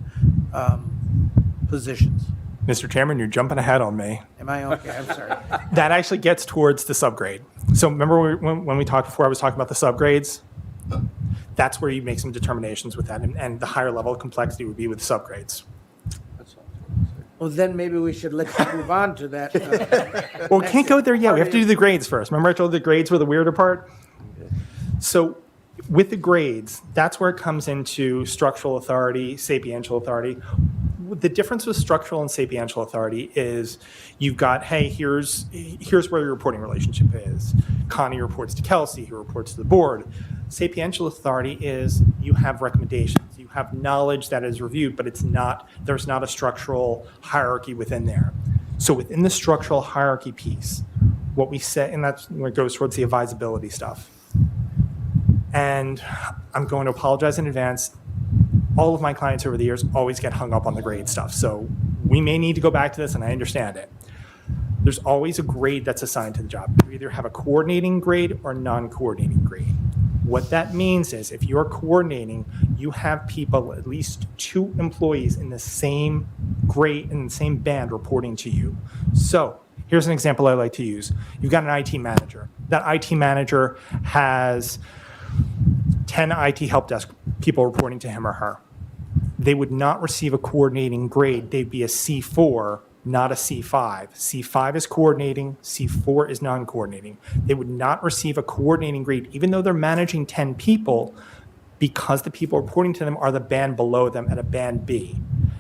[SPEAKER 3] positions.
[SPEAKER 14] Mr. Chairman, you're jumping ahead on me.
[SPEAKER 3] Am I okay? I'm sorry.
[SPEAKER 14] That actually gets towards the subgrade. So remember when we talked before, I was talking about the subgrades? That's where you make some determinations with that, and the higher level of complexity would be with subgrades.
[SPEAKER 3] Well, then maybe we should let's move on to that.
[SPEAKER 14] Well, we can't go there yet. We have to do the grades first. Remember I told you the grades were the weirder part? So with the grades, that's where it comes into structural authority, sapiential authority. The difference with structural and sapiential authority is you've got, hey, here's where your reporting relationship is. Connie reports to Kelsey, who reports to the board. Sapiential authority is you have recommendations, you have knowledge that is reviewed, but there's not a structural hierarchy within there. So within the structural hierarchy piece, what we set, and that's when it goes towards the advisability stuff. And I'm going to apologize in advance. All of my clients over the years always get hung up on the grade stuff. So we may need to go back to this, and I understand it. There's always a grade that's assigned to the job. You either have a coordinating grade or non-coordinating grade. What that means is if you're coordinating, you have people, at least 2 employees in the same grade, in the same band reporting to you. So here's an example I like to use. You've got an IT manager. That IT manager has 10 IT help desk people reporting to him or her. They would not receive a coordinating grade. They'd be a C4, not a C5. C5 is coordinating, C4 is non-coordinating. They would not receive a coordinating grade, even though they're managing 10 people, because the people reporting to them are the band below them at a band B.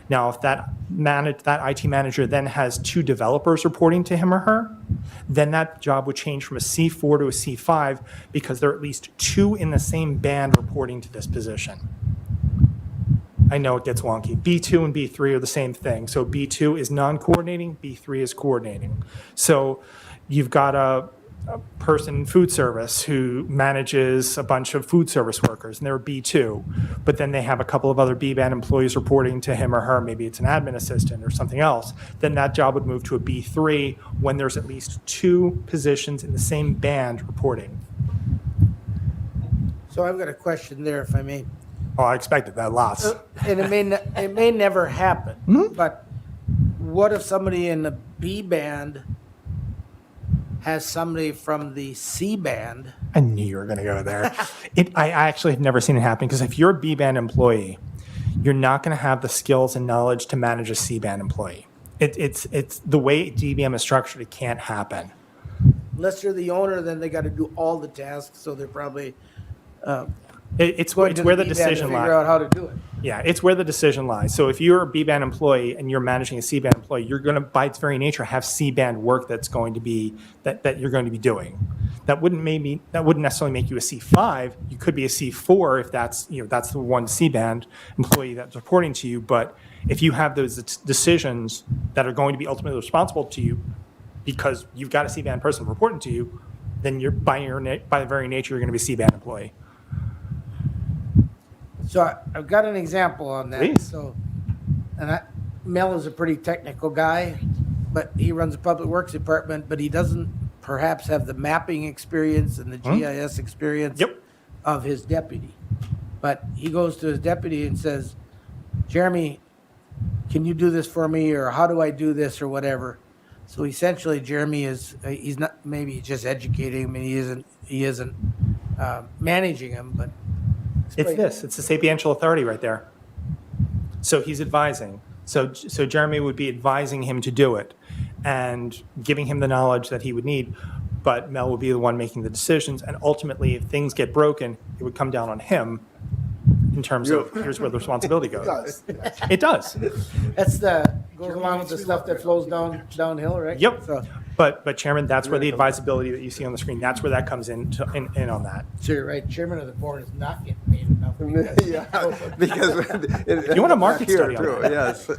[SPEAKER 14] Now, if that IT manager then has 2 developers reporting to him or her, then that job would change from a C4 to a C5 because there are at least 2 in the same band reporting to this position. I know it gets wonky. B2 and B3 are the same thing. So B2 is non-coordinating, B3 is coordinating. So you've got a person in food service who manages a bunch of food service workers, and they're B2, but then they have a couple of other B-band employees reporting to him or her, maybe it's an admin assistant or something else, then that job would move to a B3 when there's at least 2 positions in the same band reporting.
[SPEAKER 3] So I've got a question there, if I may.
[SPEAKER 14] Oh, I expected that lots.
[SPEAKER 3] And it may never happen, but what if somebody in the B band has somebody from the C band?
[SPEAKER 14] I knew you were going to go there. I actually have never seen it happen because if you're a B-band employee, you're not going to have the skills and knowledge to manage a C-band employee. It's the way DBM is structured, it can't happen.
[SPEAKER 3] Unless you're the owner, then they got to do all the tasks, so they're probably
[SPEAKER 14] It's
[SPEAKER 3] going to
[SPEAKER 14] where the
[SPEAKER 3] B-band to
[SPEAKER 14] decision
[SPEAKER 3] figure out
[SPEAKER 14] lies.
[SPEAKER 3] how to do it.
[SPEAKER 14] Yeah, it's where the decision lies. So if you're a B-band employee and you're managing a C-band employee, you're going to, by its very nature, have C-band work that's going to be that you're going to be doing. That wouldn't necessarily make you a C5. You could be a C4 if that's the one C-band employee that's reporting to you. But if you have those decisions that are going to be ultimately responsible to you because you've got a C-band person reporting to you, then you're by the very nature you're going to be a C-band employee.
[SPEAKER 3] So I've got an example on that.
[SPEAKER 14] Please.
[SPEAKER 3] So, Mel is a pretty technical guy, but he runs a public works department, but he doesn't perhaps have the mapping experience and the GIS experience of his deputy. But he goes to his deputy and says, Jeremy, can you do this for me? Or how do I do this or whatever? So essentially Jeremy he's not, maybe just educating him and he isn't managing him, but
[SPEAKER 14] It's the sapiential authority right there. So he's advising. So Jeremy would be advising him to do it and giving him the knowledge that he would need, but Mel would be the one making the decisions. And ultimately, if things get broken, it would come down on him in terms of here's where the responsibility goes. It does.
[SPEAKER 3] that's goes along with the stuff that flows downhill, right?
[SPEAKER 14] Yep.
[SPEAKER 3] So,
[SPEAKER 14] But Chairman, that's where the advisability that you see on the screen, that's where that comes in on that.
[SPEAKER 3] so you're right, chairman of the board is not getting paid enough.
[SPEAKER 2] Because
[SPEAKER 14] You want a market
[SPEAKER 2] here
[SPEAKER 14] study on
[SPEAKER 2] too,
[SPEAKER 14] that?
[SPEAKER 2] yes.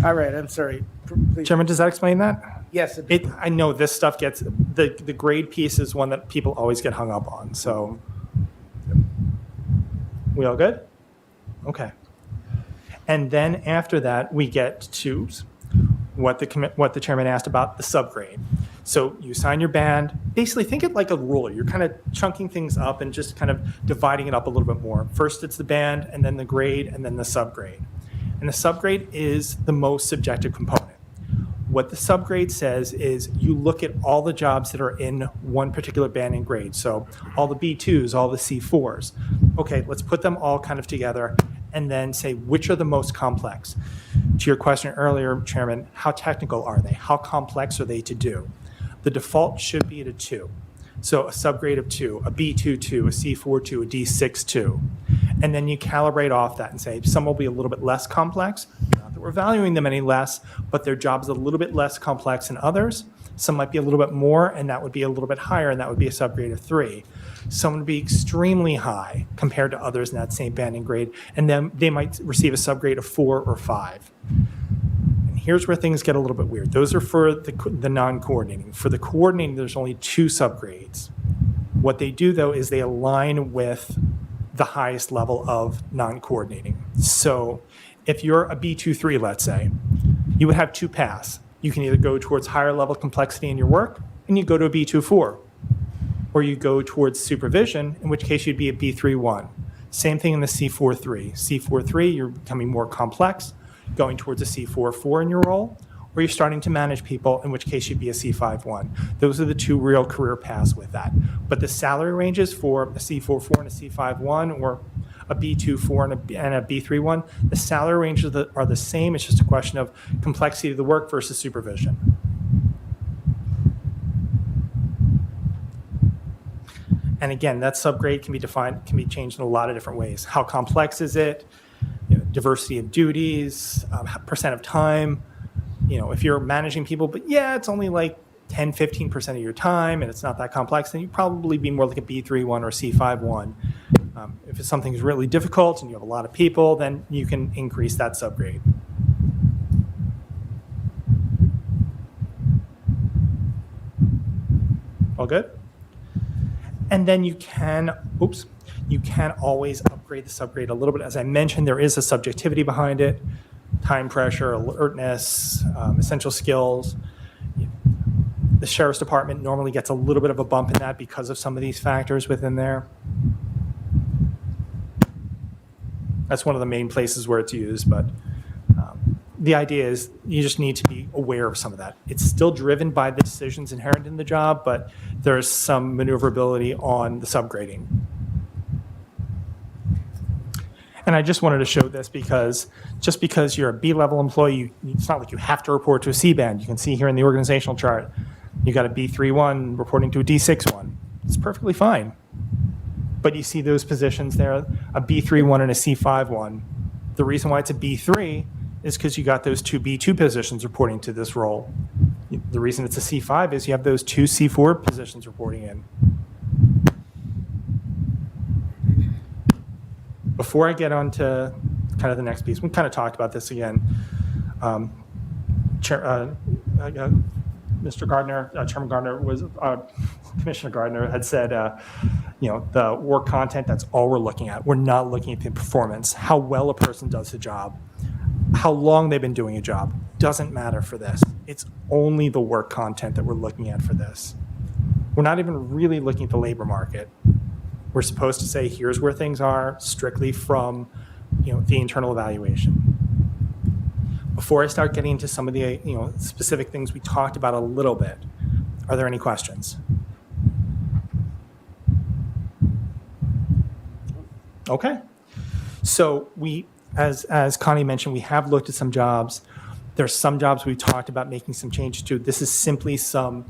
[SPEAKER 3] All right, I'm sorry. Please.
[SPEAKER 14] Chairman, does that explain that?
[SPEAKER 3] Yes,
[SPEAKER 14] I know this stuff gets, the grade piece is one that people always get hung up on, so. We all good? Okay. And then after that, we get to what the chairman asked about, the subgrade. So you assign your band, basically think it like a ruler. You're kind of chunking things up and just kind of dividing it up a little bit more. First it's the band, and then the grade, and then the subgrade. And the subgrade is the most subjective component. What the subgrade says is you look at all the jobs that are in one particular band and grade. So all the B2s, all the C4s. Okay, let's put them all kind of together and then say which are the most complex. To your question earlier, Chairman, how technical are they? How complex are they to do? The default should be at a 2. So a subgrade of 2, a B2 2, a C4 2, a D6 2. And then you calibrate off that and say some will be a little bit less complex. Not that we're valuing them any less, but their job is a little bit less complex than others. Some might be a little bit more, and that would be a little bit higher, and that would be a subgrade of 3. Some would be extremely high compared to others in that same banding grade, and then they might receive a subgrade of 4 or 5. And here's where things get a little bit weird. Those are for the non-coordinating. For the coordinating, there's only 2 subgrades. What they do, though, is they align with the highest level of non-coordinating. So if you're a B2-3, let's say, you would have 2 paths. You can either go towards higher level complexity in your work, and you go to a B2-4. Or you go towards supervision, in which case you'd be a B3-1. Same thing in the C4-3. C4-3, you're becoming more complex, going towards a C4-4 in your role, or you're starting to manage people, in which case you'd be a C5-1. Those are the 2 real career paths with that. But the salary ranges for a C4-4 and a C5-1, or a B2-4 and a B3-1, the salary ranges are the same. It's just a question of complexity of the work versus supervision. And again, that subgrade can be changed in a lot of different ways. How complex is it? Diversity of duties, percent of time. If you're managing people, but yeah, it's only like 10, 15% of your time, and it's not that complex, then you'd probably be more like a B3-1 or C5-1. If it's something that's really difficult and you have a lot of people, then you can increase that subgrade. All good? And then you can always upgrade the subgrade a little bit. As I mentioned, there is a subjectivity behind it. Time pressure, alertness, essential skills. The Sheriff's Department normally gets a little bit of a bump in that because of some of these factors within there. That's one of the main places where it's used, but the idea is you just need to be aware of some of that. It's still driven by the decisions inherent in the job, but there's some maneuverability on the subgrading. And I just wanted to show this because just because you're a B-level employee, it's not like you have to report to a C-band. You can see here in the organizational chart, you got a B3-1 reporting to a D6-1. It's perfectly fine. But you see those positions there, a B3-1 and a C5-1. The reason why it's a B3 is because you got those 2 B2 positions reporting to this role. The reason it's a C5 is you have those 2 C4 positions reporting in. Before I get on to kind of the next piece, we kind of talked about this again. Mr. Gardner, Chairman Gardner Commissioner Gardner had said, the work content, that's all we're looking at. We're not looking at the performance, how well a person does the job, how long they've been doing a job. Doesn't matter for this. It's only the work content that we're looking at for this. We're not even really looking at the labor market. We're supposed to say, here's where things are, strictly from the internal evaluation. Before I start getting into some of the specific things we talked about a little bit, are there any questions? Okay. So as Connie mentioned, we have looked at some jobs. There's some jobs we talked about making some changes to. This is simply some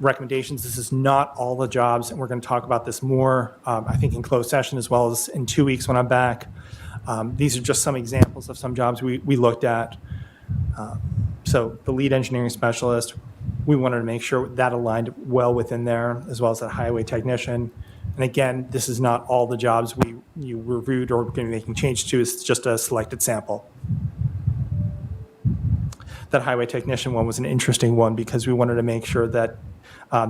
[SPEAKER 14] recommendations. This is not all the jobs, and we're going to talk about this more, I think, in closed session as well as in 2 weeks when I'm back. These are just some examples of some jobs we looked at. So the lead engineering specialist, we wanted to make sure that aligned well within there, as well as that highway technician. And again, this is not all the jobs you reviewed or going to be making changes to. It's just a selected sample. that highway technician one was an interesting one because we wanted to make sure that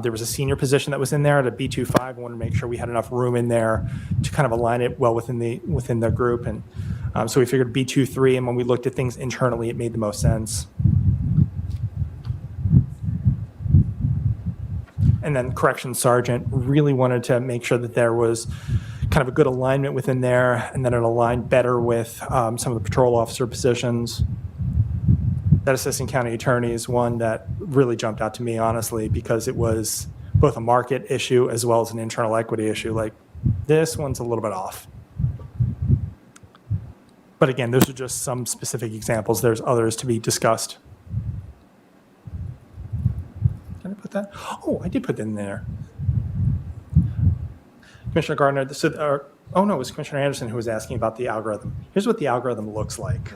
[SPEAKER 14] there was a senior position that was in there at a B25. We wanted to make sure we had enough room in there to kind of align it well within the group. And so we figured B23, and when we looked at things internally, it made the most sense. And then corrections sergeant, really wanted to make sure that there was kind of a good alignment within there, and that it aligned better with some of the patrol officer positions. That assistant county attorney is one that really jumped out to me, honestly, because it was both a market issue as well as an internal equity issue. Like, this one's a little bit off. But again, those are just some specific examples. There's others to be discussed. Did I put that? Oh, I did put that in there. Commissioner Gardner, oh no, it was Commissioner Anderson who was asking about the algorithm. Here's what the algorithm looks like.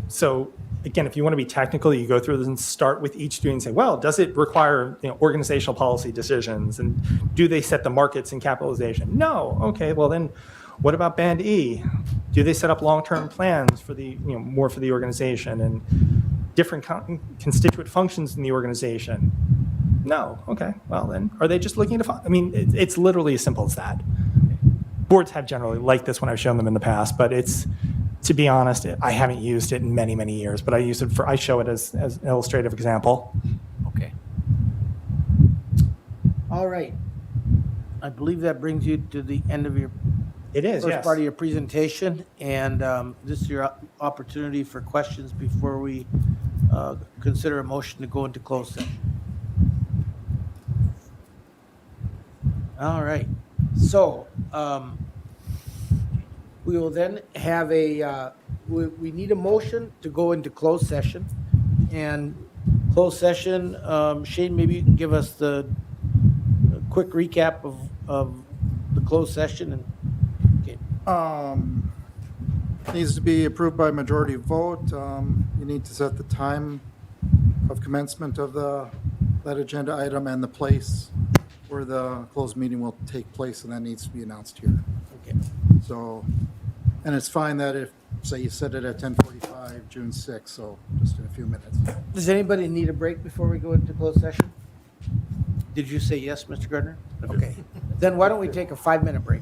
[SPEAKER 14] So again, if you want to be technical, you go through this and start with each student and say, well, does it require organizational policy decisions? And do they set the markets and capitalization? No. Okay, well then, what about Band E? Do they set up long-term plans for the, more for the organization and different constituent functions in the organization? No. Okay, well then, are they just looking to, it's literally as simple as that. Boards have generally liked this when I've shown them in the past, but it's, to be honest, I haven't used it in many, many years, but I show it as an illustrative example.
[SPEAKER 7] Okay.
[SPEAKER 3] All right. I believe that brings you to the end of your
[SPEAKER 14] It is,
[SPEAKER 3] first
[SPEAKER 14] yes.
[SPEAKER 3] part of your presentation, and this is your opportunity for questions before we consider a motion to go into closed session. All right. So we will then have we need a motion to go into closed session. And closed session, Shane, maybe you can give us the quick recap of the closed session. And okay.
[SPEAKER 1] Needs to be approved by majority vote. You need to set the time of commencement of that agenda item and the place where the closed meeting will take place, and that needs to be announced here.
[SPEAKER 3] Okay.
[SPEAKER 1] So, and it's fine that if, say you set it at 10:45, June 6th, so just in a few minutes.
[SPEAKER 3] Does anybody need a break before we go into closed session? Did you say yes, Mr. Gardner? Okay. Then why don't we take a 5-minute break?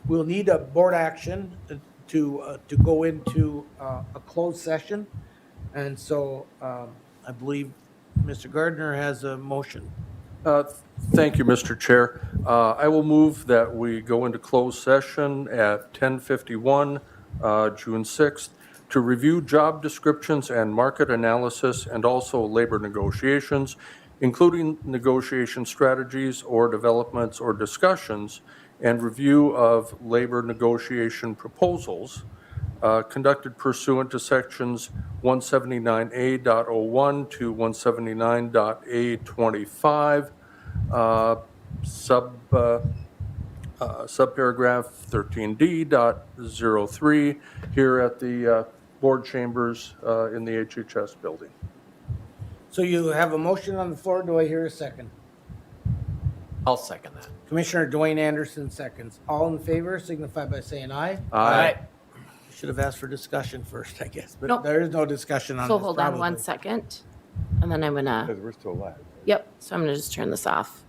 [SPEAKER 3] we'll need a board action to go into a closed session. And so I believe Mr. Gardner has a motion.
[SPEAKER 5] Thank you, Mr. Chair. I will move that we go into closed session at 10:51, June 6th, to review job descriptions and market analysis and also labor negotiations, including negotiation strategies or developments or discussions, and review of labor negotiation proposals conducted pursuant to sections 179A.01 to 179.A25, subparagraph 13D.03 here at the board chambers in the HHS building.
[SPEAKER 3] So you have a motion on the floor. Do I hear a second?
[SPEAKER 7] I'll second that.
[SPEAKER 3] Commissioner Dwayne Anderson seconds. All in favor signify by saying aye.
[SPEAKER 5] Aye.
[SPEAKER 3] Should have asked for discussion first, I guess, but
[SPEAKER 6] Nope.
[SPEAKER 3] there is no discussion on this.
[SPEAKER 6] So hold on one
[SPEAKER 3] probably.
[SPEAKER 6] second, and then I'm gonna,
[SPEAKER 2] Because we're still live.
[SPEAKER 6] yep, so I'm gonna just turn this off.